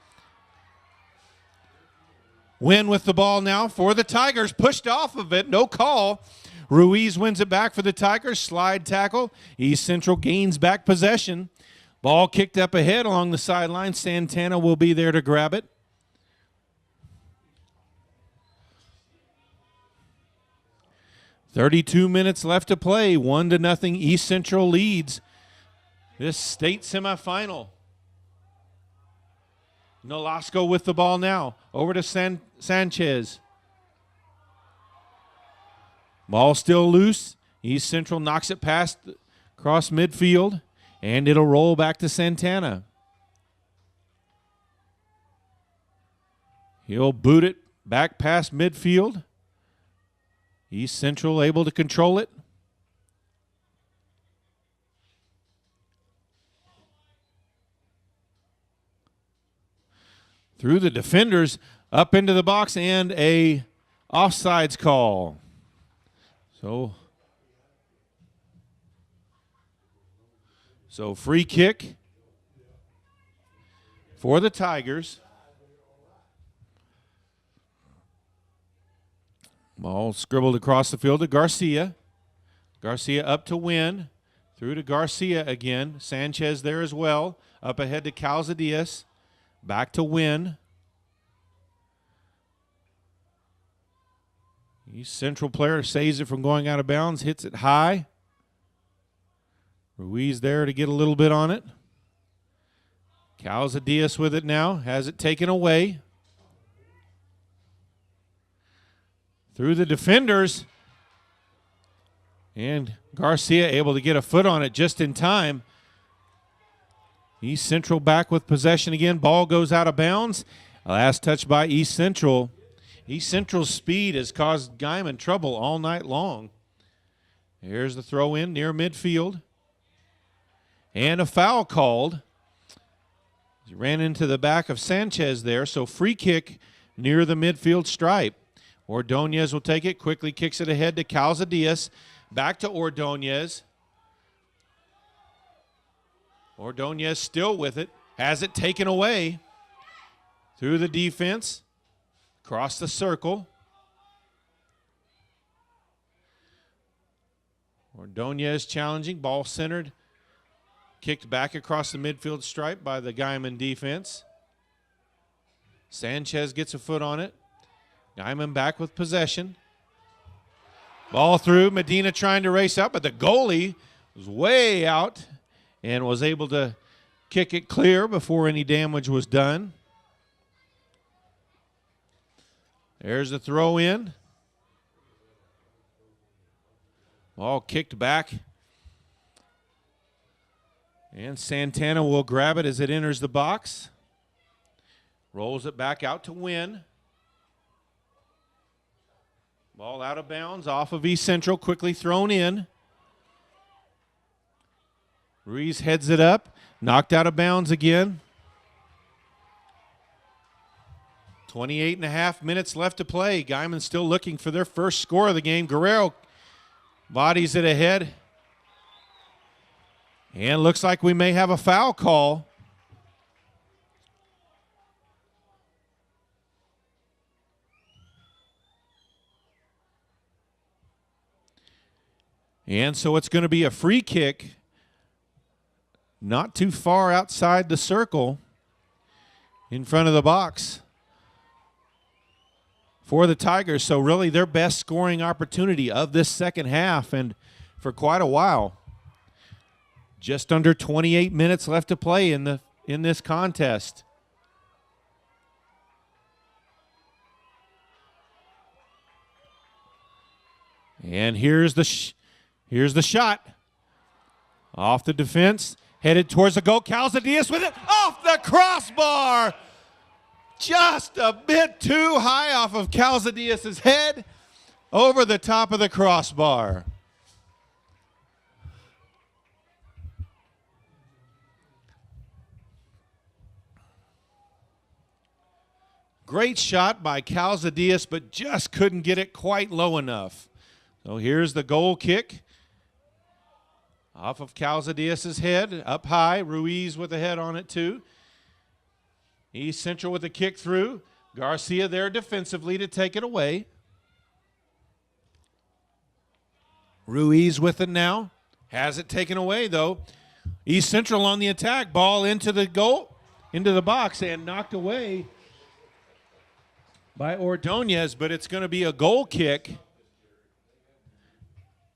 Win with the ball now for the Tigers. Pushed off of it. No call. Ruiz wins it back for the Tigers. Slide tackle. East Central gains back possession. Ball kicked up ahead along the sideline. Santana will be there to grab it. .32 minutes left to play. 1-0 East Central leads this state semifinal. Nolasco with the ball now. Over to Sanchez. Ball still loose. East Central knocks it past across midfield, and it'll roll back to Santana. He'll boot it back past midfield. East Central able to control it. Through the defenders, up into the box, and a offsides call. So free kick for the Tigers. Ball scribbled across the field to Garcia. Garcia up to Wynn. Through to Garcia again. Sanchez there as well. Up ahead to Calzadias. Back to Wynn. East Central player saves it from going out of bounds. Hits it high. Ruiz there to get a little bit on it. Calzadias with it now. Has it taken away. Through the defenders. And Garcia able to get a foot on it just in time. East Central back with possession again. Ball goes out of bounds. Last touch by East Central. East Central's speed has caused Guymon trouble all night long. Here's the throw in near midfield. And a foul called. He ran into the back of Sanchez there, so free kick near the midfield stripe. Ordonez will take it, quickly kicks it ahead to Calzadias. Back to Ordonez. Ordonez still with it. Has it taken away. Through the defense. Across the circle. Ordonez challenging, ball centered. Kicked back across the midfield stripe by the Guymon defense. Sanchez gets a foot on it. Guymon back with possession. Ball through. Medina trying to race out, but the goalie was way out and was able to kick it clear before any damage was done. There's the throw in. Ball kicked back. And Santana will grab it as it enters the box. Rolls it back out to win. Ball out of bounds off of East Central, quickly thrown in. Ruiz heads it up, knocked out of bounds again. 28.5 minutes left to play. Guymon still looking for their first score of the game. Guerrero bodies it ahead. And looks like we may have a foul call. And so it's going to be a free kick, not too far outside the circle, in front of the box for the Tigers. So really their best scoring opportunity of this second half and for quite a while. Just under 28 minutes left to play in this contest. And here's the shot. Off the defense, headed towards the goal. Calzadias with it off the crossbar. Just a bit too high off of Calzadias' head, over the top of the crossbar. Great shot by Calzadias, but just couldn't get it quite low enough. So here's the goal kick. Off of Calzadias' head, up high. Ruiz with the head on it too. East Central with the kick through. Garcia there defensively to take it away. Ruiz with it now. Has it taken away though. East Central on the attack. Ball into the goal, into the box, and knocked away by Ordonez, but it's going to be a goal kick.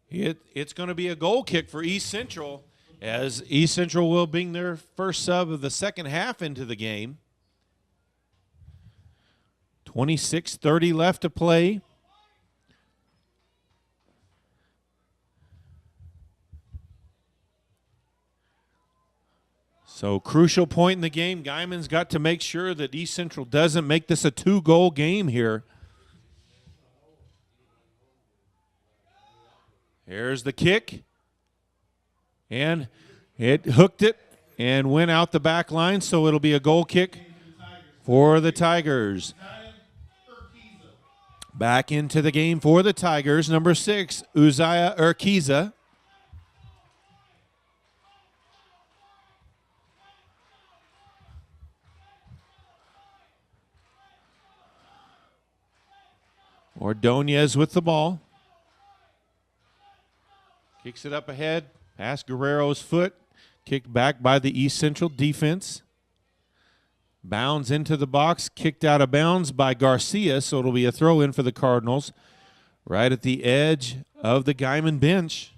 It's going to be a goal kick for East Central, as East Central will bring their first sub of the second half into the game. 26:30 left to play. So crucial point in the game. Guymon's got to make sure that East Central doesn't make this a two-goal game here. Here's the kick. And it hooked it and went out the back line, so it'll be a goal kick for the Tigers. Back into the game for the Tigers, number 6, Uzziah Urquiza. Ordonez with the ball. Kicks it up ahead, past Guerrero's foot. Kicked back by the East Central defense. Bounds into the box, kicked out of bounds by Garcia, so it'll be a throw in for the Cardinals. Right at the edge of the Guymon bench.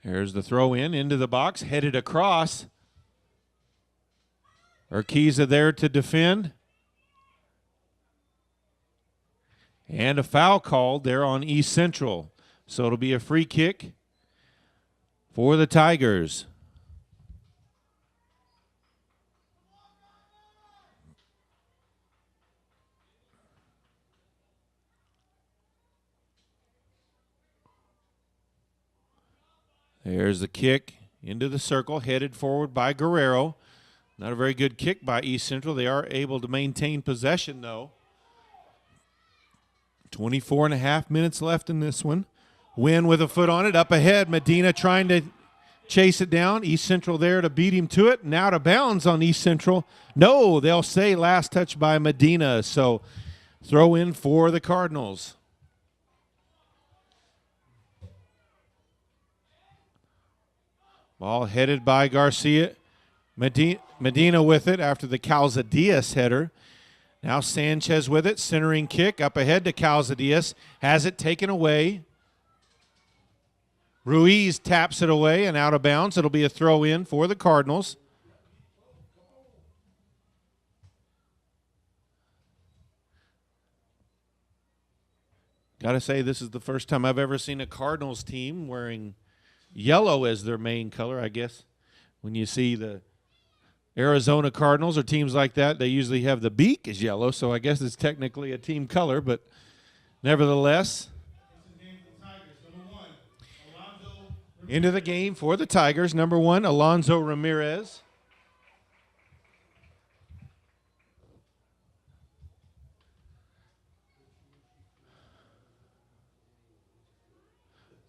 Here's the throw in into the box, headed across. Urquiza there to defend. And a foul called there on East Central. So it'll be a free kick for the Tigers. There's the kick into the circle, headed forward by Guerrero. Not a very good kick by East Central. They are able to maintain possession, though. 24.5 minutes left in this one. Wynn with a foot on it. Up ahead, Medina trying to chase it down. East Central there to beat him to it. And out of bounds on East Central. No, they'll say last touch by Medina. So throw in for the Cardinals. Ball headed by Garcia. Medina with it after the Calzadias header. Now Sanchez with it. Centering kick up ahead to Calzadias. Has it taken away. Ruiz taps it away and out of bounds. It'll be a throw in for the Cardinals. Got to say, this is the first time I've ever seen a Cardinals team wearing yellow as their main color, I guess. When you see the Arizona Cardinals or teams like that, they usually have the beak as yellow, so I guess it's technically a team color, but nevertheless. Into the game for the Tigers, number 1, Alonzo Ramirez.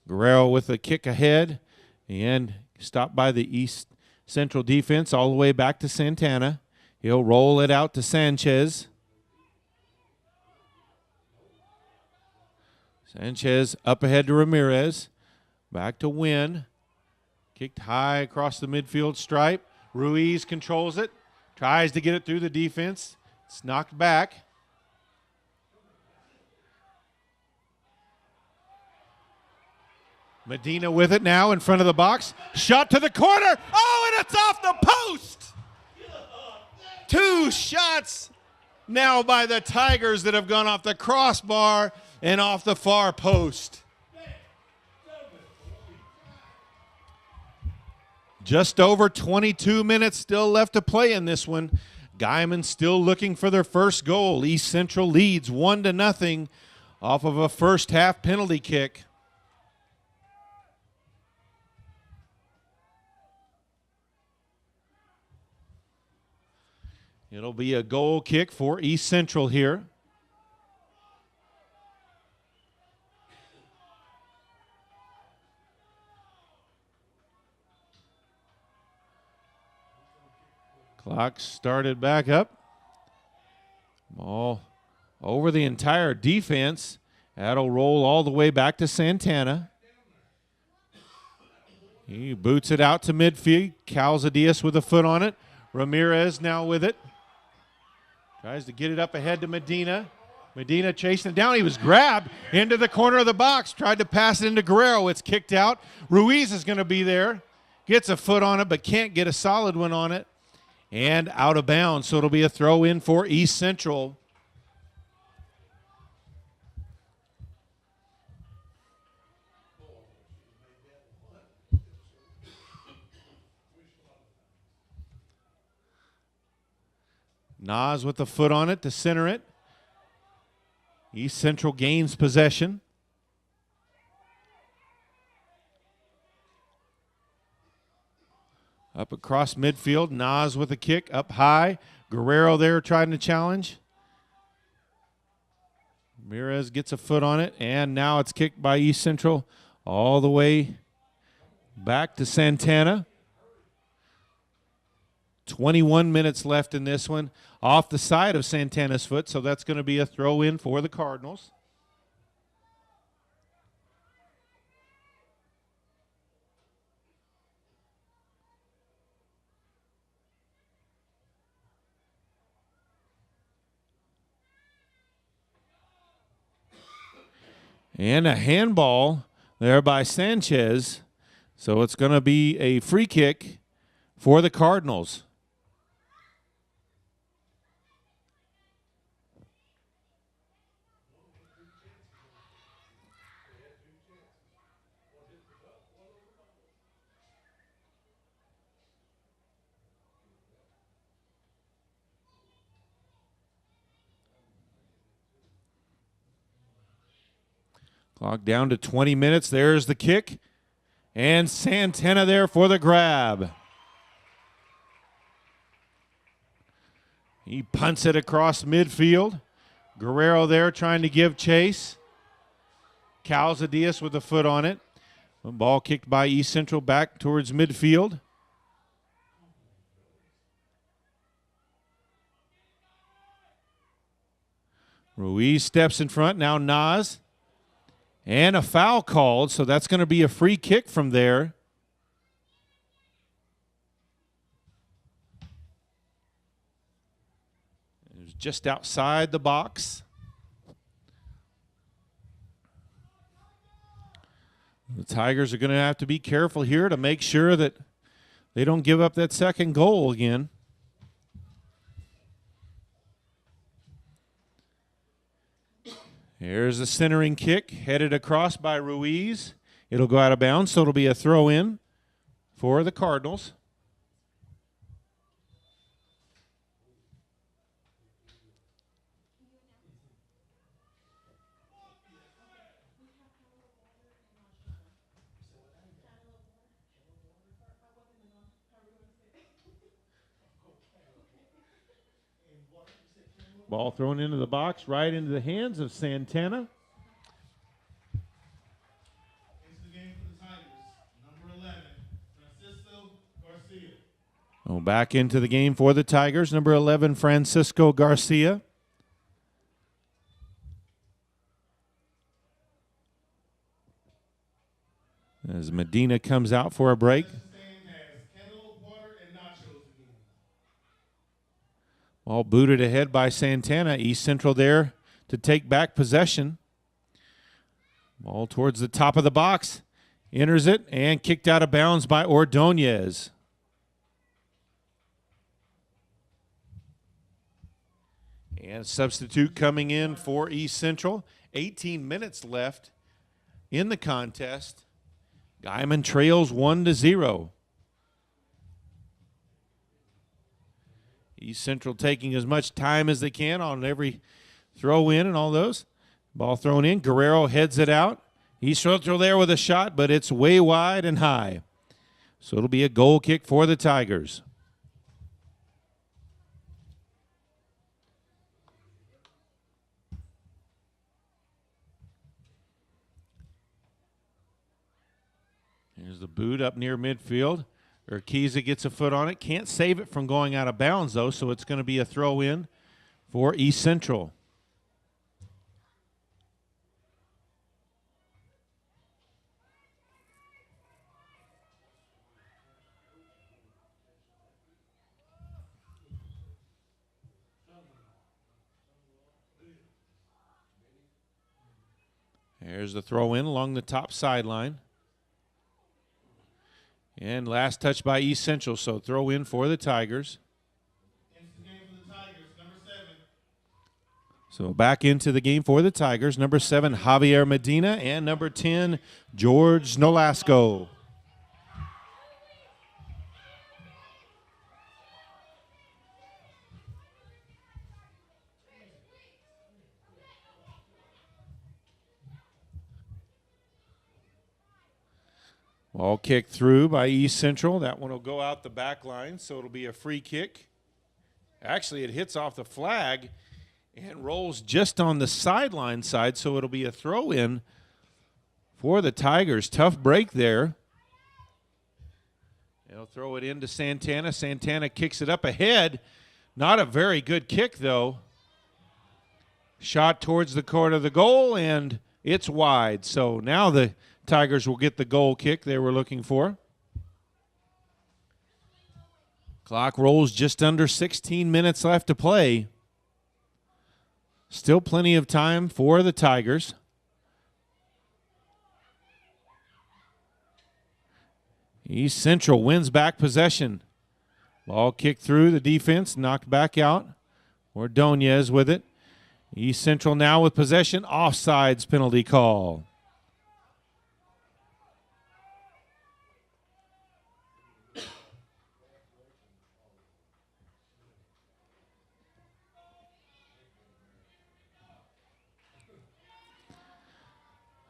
Guerrero with a kick ahead and stopped by the East Central defense all the way back to Santana. He'll roll it out to Sanchez. Sanchez up ahead to Ramirez. Back to Wynn. Kicked high across the midfield stripe. Ruiz controls it. Tries to get it through the defense. It's knocked back. Medina with it now in front of the box. Shot to the corner. Oh, and it's off the post. 2 shots now by the Tigers that have gone off the crossbar and off the far post. Just over 22 minutes still left to play in this one. Guymon still looking for their first goal. East Central leads 1-0 off of a first half penalty kick. It'll be a goal kick for East Central here. Clock started back up. Ball over the entire defense. That'll roll all the way back to Santana. He boots it out to midfield. Calzadias with a foot on it. Ramirez now with it. Tries to get it up ahead to Medina. Medina chasing it down. He was grabbed into the corner of the box. Tried to pass it into Guerrero. It's kicked out. Ruiz is going to be there. Gets a foot on it, but can't get a solid one on it. And out of bounds, so it'll be a throw in for East Central. Nas with the foot on it to center it. East Central gains possession. Up across midfield, Nas with a kick up high. Guerrero there trying to challenge. Ramirez gets a foot on it, and now it's kicked by East Central all the way back to Santana. 21 minutes left in this one. Off the side of Santana's foot, so that's going to be a throw in for the Cardinals. And a handball there by Sanchez. So it's going to be a free kick for the Cardinals. Clock down to 20 minutes. There's the kick. And Santana there for the grab. He punts it across midfield. Guerrero there trying to give chase. Calzadias with a foot on it. A ball kicked by East Central back towards midfield. Ruiz steps in front. Now Nas. And a foul called, so that's going to be a free kick from there. It was just outside the box. The Tigers are going to have to be careful here to make sure that they don't give up that second goal again. Here's a centering kick headed across by Ruiz. It'll go out of bounds, so it'll be a throw in for the Cardinals. Ball thrown into the box, right into the hands of Santana. Into the game for the Tigers, number 11, Francisco Garcia. Oh, back into the game for the Tigers, number 11, Francisco Garcia. As Medina comes out for a break. Ball booted ahead by Santana. East Central there to take back possession. Ball towards the top of the box. Enters it and kicked out of bounds by Ordonez. And substitute coming in for East Central. 18 minutes left in the contest. Guymon trails 1-0. East Central taking as much time as they can on every throw in and all those. Ball thrown in. Guerrero heads it out. East Central there with a shot, but it's way wide and high. So it'll be a goal kick for the Tigers. Here's the boot up near midfield. Urquiza gets a foot on it. Can't save it from going out of bounds, though, so it's going to be a throw in for East Central. There's the throw in along the top sideline. And last touch by East Central, so throw in for the Tigers. Into the game for the Tigers, number 7. So back into the game for the Tigers, number 7, Javier Medina, and number 10, George Nolasco. Ball kicked through by East Central. That one will go out the back line, so it'll be a free kick. Actually, it hits off the flag and rolls just on the sideline side, so it'll be a throw-in for the Tigers. Tough break there. They'll throw it into Santana. Santana kicks it up ahead. Not a very good kick, though. Shot towards the corner of the goal, and it's wide. So now the Tigers will get the goal kick they were looking for. Clock rolls just under 16 minutes left to play. Still plenty of time for the Tigers. East Central wins back possession. Ball kicked through the defense, knocked back out. Ordonez with it. East Central now with possession. Offsides penalty call.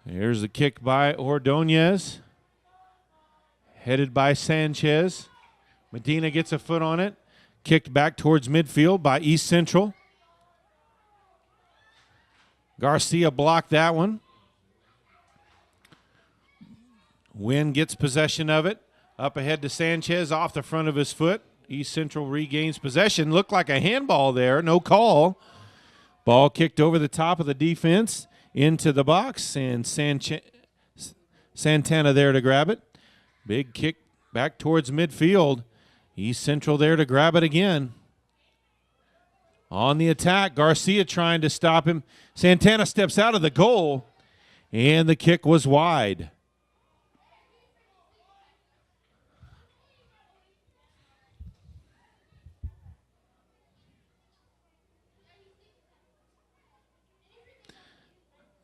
Here's the kick by Ordonez. Headed by Sanchez. Medina gets a foot on it. Kicked back towards midfield by East Central. Garcia blocked that one. Wynn gets possession of it. Up ahead to Sanchez off the front of his foot. East Central regains possession. Looked like a handball there. No call. Ball kicked over the top of the defense into the box, and Santana there to grab it. Big kick back towards midfield. East Central there to grab it again. On the attack, Garcia trying to stop him. Santana steps out of the goal, and the kick was wide.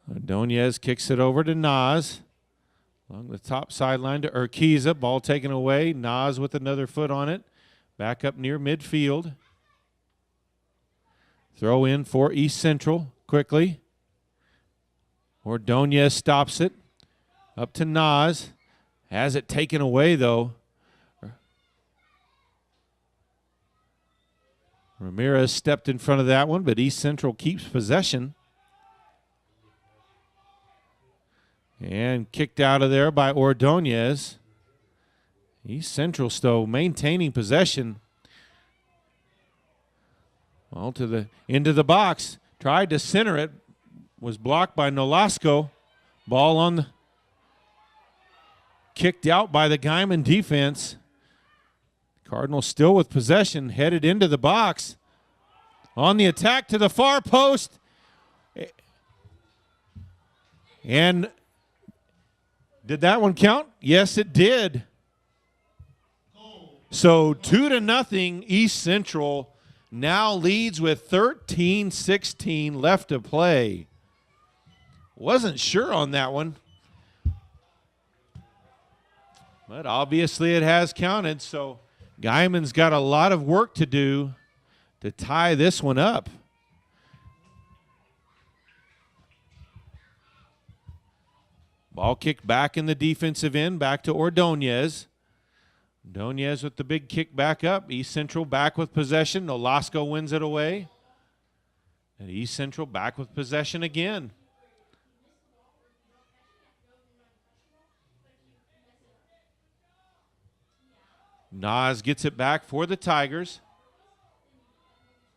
Ordonez kicks it over to Nas. Along the top sideline to Urquiza. Ball taken away. Nas with another foot on it. Back up near midfield. Throw in for East Central quickly. Ordonez stops it. Up to Nas. Has it taken away, though. Ramirez stepped in front of that one, but East Central keeps possession. And kicked out of there by Ordonez. East Central still maintaining possession. Well, into the box. Tried to center it. Was blocked by Nolasco. Ball on the kicked out by the Guymon defense. Cardinals still with possession. Headed into the box. On the attack to the far post. And did that one count? Yes, it did. So 2-0, East Central now leads with 13-16 left to play. Wasn't sure on that one. But obviously it has counted, so Guymon's got a lot of work to do to tie this one up. Ball kicked back in the defensive end, back to Ordonez. Ordonez with the big kick back up. East Central back with possession. Nolasco wins it away. And East Central back with possession again. Nas gets it back for the Tigers.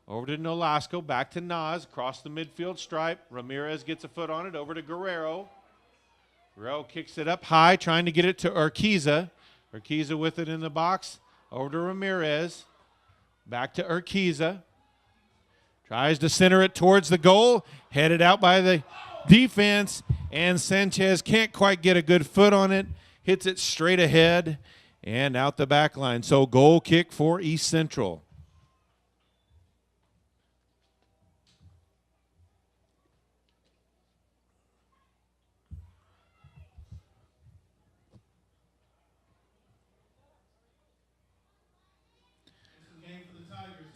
Over to Nolasco, back to Nas, across the midfield stripe. Ramirez gets a foot on it, over to Guerrero. Guerrero kicks it up high, trying to get it to Urquiza. Urquiza with it in the box. Over to Ramirez. Back to Urquiza. Tries to center it towards the goal. Headed out by the defense. And Sanchez can't quite get a good foot on it. Hits it straight ahead and out the back line. So goal kick for East Central.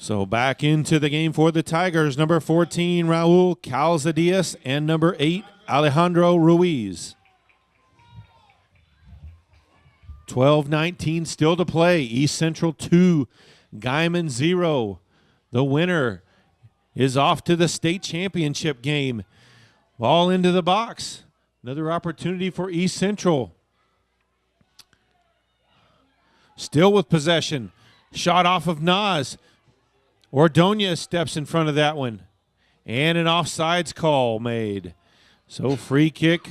So back into the game for the Tigers. Number 14, Raul Calzadias, and number 8, Alejandro Ruiz. 12-19 still to play. East Central 2, Guymon 0. The winner is off to the state championship game. Ball into the box. Another opportunity for East Central. Still with possession. Shot off of Nas. Ordonez steps in front of that one. And an offsides call made. So free kick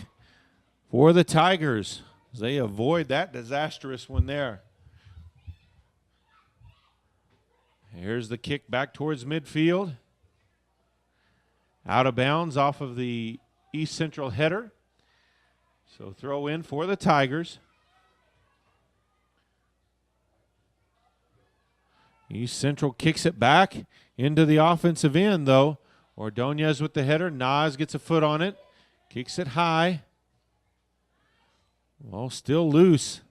for the Tigers. They avoid that disastrous one there. Here's the kick back towards midfield. Out of bounds off of the East Central header. So throw in for the Tigers. East Central kicks it back into the offensive end, though. Ordonez with the header. Nas gets a foot on it. Kicks it high. Well, still loose.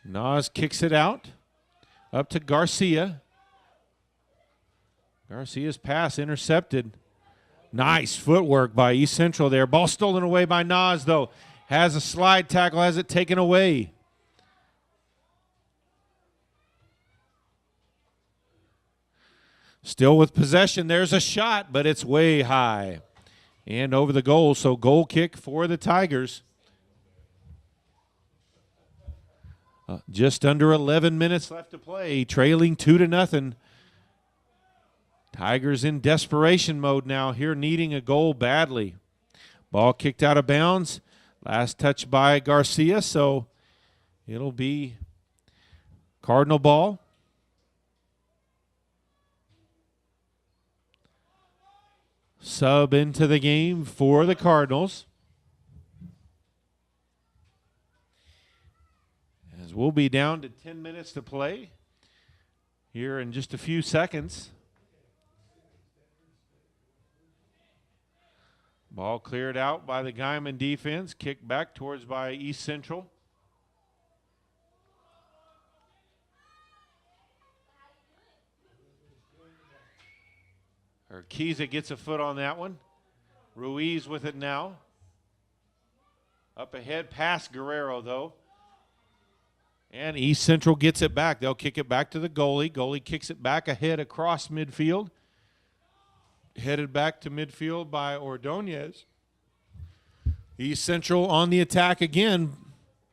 Nas kicks it out. Up to Garcia. Garcia's pass intercepted. Nice footwork by East Central there. Ball stolen away by Nas, though. Has a slide tackle, has it taken away. Still with possession. There's a shot, but it's way high. and over the goal. So goal kick for the Tigers. Just under 11 minutes left to play, trailing 2-0. Tigers in desperation mode now here, needing a goal badly. Ball kicked out of bounds. Last touch by Garcia, so it'll be Cardinal ball. Sub into the game for the Cardinals. As we'll be down to 10 minutes to play here in just a few seconds. Ball cleared out by the Guymon defense. Kicked back towards by East Central. Urquiza gets a foot on that one. Ruiz with it now. Up ahead past Guerrero, though. And East Central gets it back. They'll kick it back to the goalie. Goalie kicks it back ahead across midfield. Headed back to midfield by Ordonez. East Central on the attack again.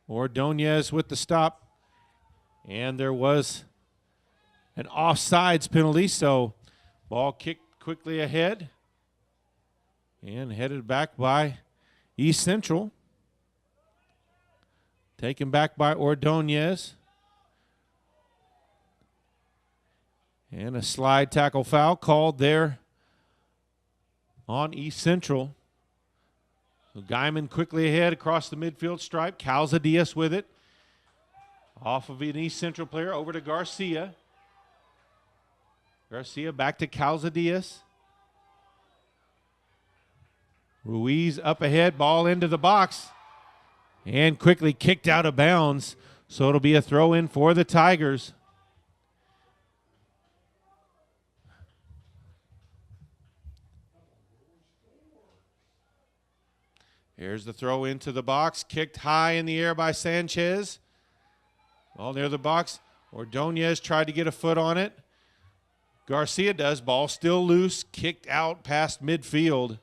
Ordonez with the stop. And there was an offsides penalty, so ball kicked quickly ahead. And headed back by East Central. Taken back by Ordonez. And a slide tackle foul called there on East Central. So Guymon quickly ahead across the midfield stripe. Calzadias with it. Off of an East Central player over to Garcia. Garcia back to Calzadias. Ruiz up ahead, ball into the box. And quickly kicked out of bounds. So it'll be a throw in for the Tigers. Here's the throw into the box. Kicked high in the air by Sanchez. Ball near the box. Ordonez tried to get a foot on it. Garcia does. Ball still loose. Kicked out past midfield.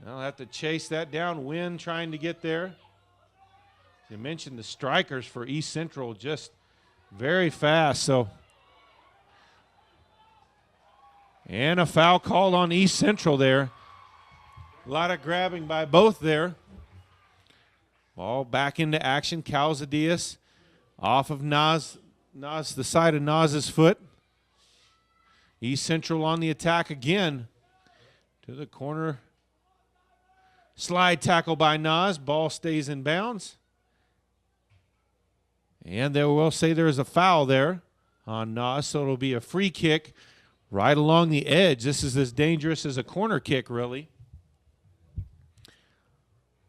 I'll have to chase that down. Wynn trying to get there. As you mentioned, the strikers for East Central just very fast. And a foul called on East Central there. A lot of grabbing by both there. Ball back into action. Calzadias off of Nas, the side of Nas's foot. East Central on the attack again. To the corner. Slide tackle by Nas. Ball stays in bounds. And they will say there is a foul there on Nas, so it'll be a free kick right along the edge. This is as dangerous as a corner kick, really.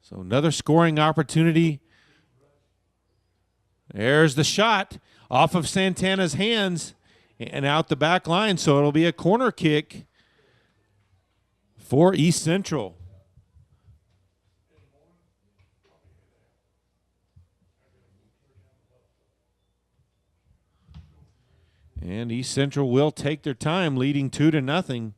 So another scoring opportunity. There's the shot off of Santana's hands and out the back line. So it'll be a corner kick for East Central. And East Central will take their time, leading 2-0.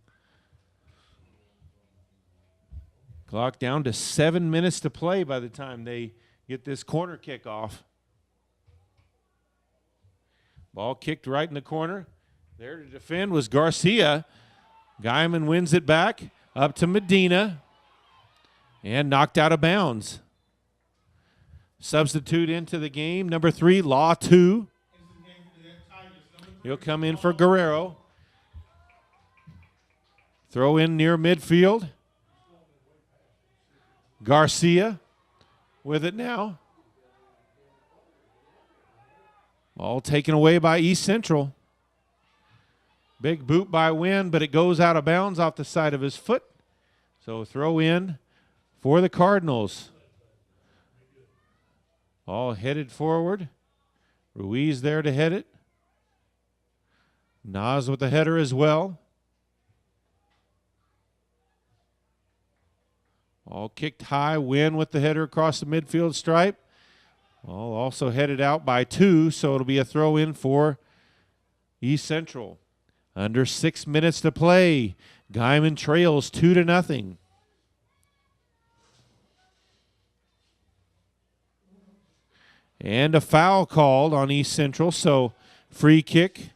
Clock down to 7 minutes to play by the time they get this corner kick off. Ball kicked right in the corner. There to defend was Garcia. Guymon wins it back up to Medina and knocked out of bounds. Substitute into the game, number 3, Law 2. He'll come in for Guerrero. Throw in near midfield. Garcia with it now. All taken away by East Central. Big boot by Wynn, but it goes out of bounds off the side of his foot. So throw in for the Cardinals. All headed forward. Ruiz there to head it. Nas with the header as well. All kicked high. Wynn with the header across the midfield stripe. All also headed out by 2, so it'll be a throw in for East Central. Under 6 minutes to play. Guymon trails 2-0. And a foul called on East Central, so free kick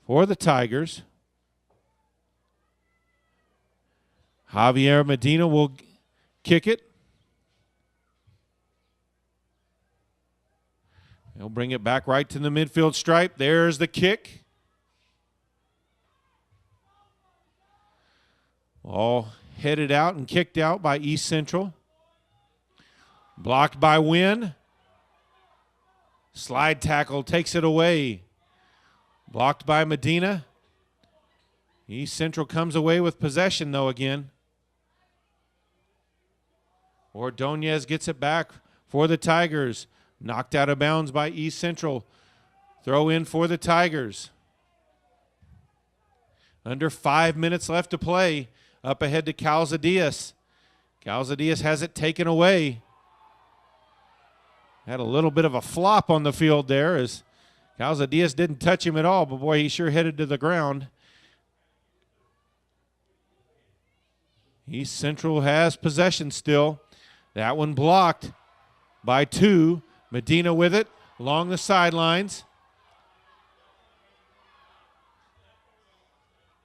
for the Tigers. Javier Medina will kick it. He'll bring it back right to the midfield stripe. There's the kick. All headed out and kicked out by East Central. Blocked by Wynn. Slide tackle takes it away. Blocked by Medina. East Central comes away with possession, though, again. Ordonez gets it back for the Tigers. Knocked out of bounds by East Central. Throw in for the Tigers. Under 5 minutes left to play. Up ahead to Calzadias. Calzadias has it taken away. Had a little bit of a flop on the field there as Calzadias didn't touch him at all, but boy, he sure headed to the ground. East Central has possession still. That one blocked by 2. Medina with it along the sidelines.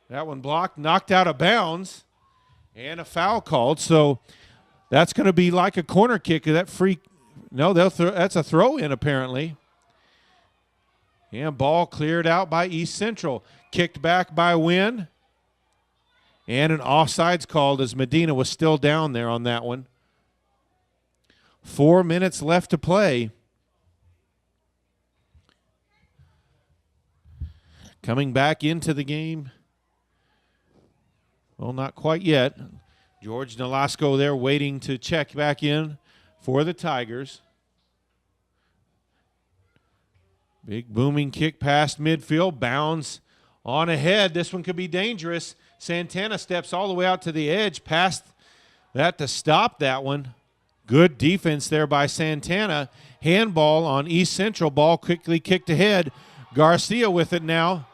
That one blocked, knocked out of bounds, and a foul called. So that's going to be like a corner kick. That free, no, that's a throw in apparently. And ball cleared out by East Central. Kicked back by Wynn. And an offsides called as Medina was still down there on that one. 4 minutes left to play. Coming back into the game. Well, not quite yet. George Nolasco there waiting to check back in for the Tigers. Big booming kick past midfield. Bounds on ahead. This one could be dangerous. Santana steps all the way out to the edge. Past that to stop that one. Good defense there by Santana. Handball on East Central. Ball quickly kicked ahead. Garcia with it now.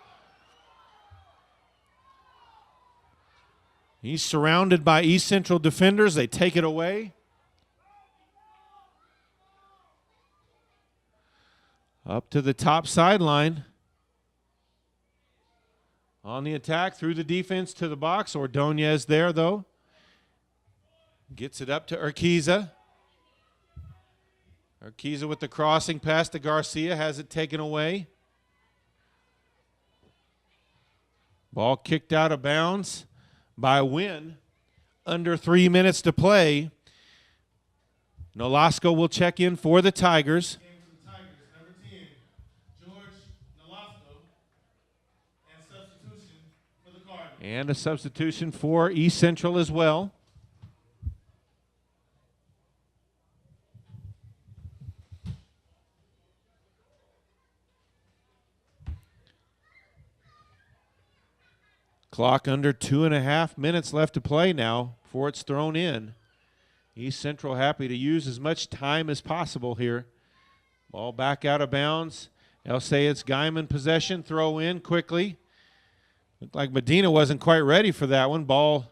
He's surrounded by East Central defenders. They take it away. Up to the top sideline. On the attack, through the defense to the box. Ordonez there, though. Gets it up to Urquiza. Urquiza with the crossing pass to Garcia. Has it taken away. Ball kicked out of bounds by Wynn. Under 3 minutes to play. Nolasco will check in for the Tigers. And a substitution for East Central as well. Clock under 2.5 minutes left to play now before it's thrown in. East Central happy to use as much time as possible here. Ball back out of bounds. They'll say it's Guymon possession. Throw in quickly. Looked like Medina wasn't quite ready for that one. Ball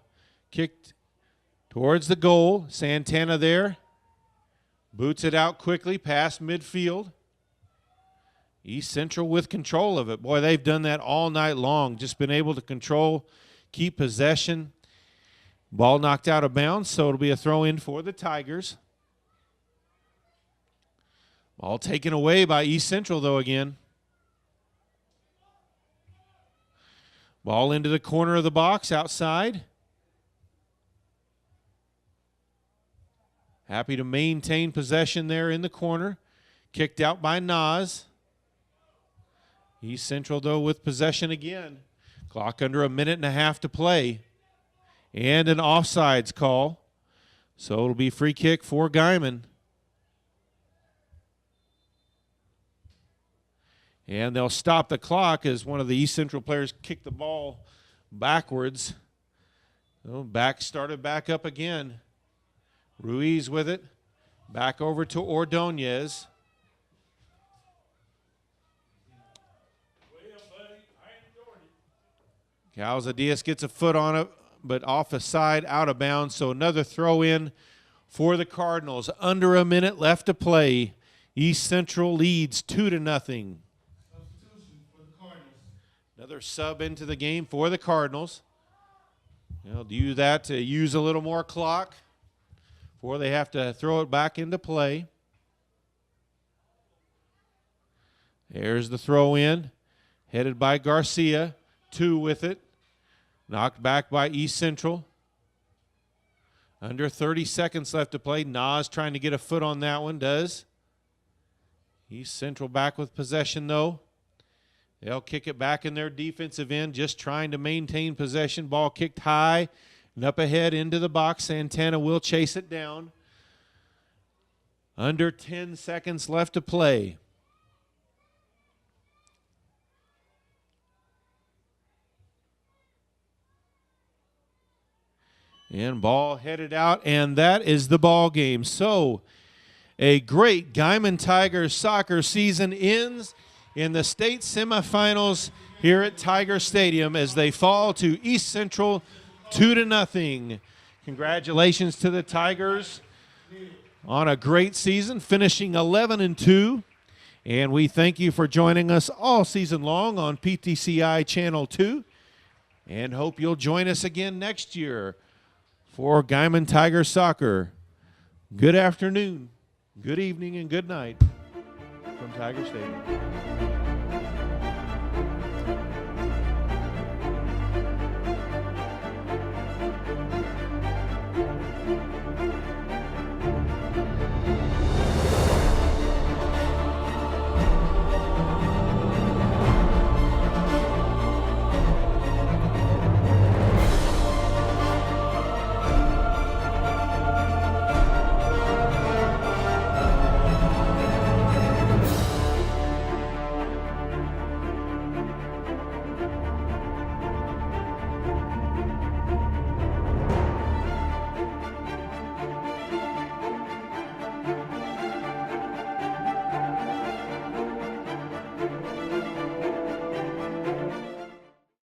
kicked towards the goal. Santana there. Boots it out quickly past midfield. East Central with control of it. Boy, they've done that all night long. Just been able to control, keep possession. Ball knocked out of bounds, so it'll be a throw in for the Tigers. Ball taken away by East Central, though, again. Ball into the corner of the box outside. Happy to maintain possession there in the corner. Kicked out by Nas. East Central, though, with possession again. Clock under 1.5 minutes to play. And an offsides call. So it'll be free kick for Guymon. And they'll stop the clock as one of the East Central players kicked the ball backwards. So started back up again. Ruiz with it. Back over to Ordonez. Calzadias gets a foot on it, but off the side, out of bounds. So another throw in for the Cardinals. Under a minute left to play. East Central leads 2-0. Substitution for the Cardinals. Another sub into the game for the Cardinals. They'll do that to use a little more clock before they have to throw it back into play. There's the throw in, headed by Garcia. 2 with it. Knocked back by East Central. Under 30 seconds left to play. Nas trying to get a foot on that one, does. East Central back with possession, though. They'll kick it back in their defensive end, just trying to maintain possession. Ball kicked high and up ahead into the box. Santana will chase it down. Under 10 seconds left to play. And ball headed out, and that is the ball game. So a great Guymon Tigers soccer season ends in the state semifinals here at Tiger Stadium as they fall to East Central 2-0. Congratulations to the Tigers on a great season, finishing 11-2. And we thank you for joining us all season long on PTCI Channel 2, and hope you'll join us again next year for Guymon Tiger Soccer. Good afternoon, good evening, and good night from Tiger Stadium.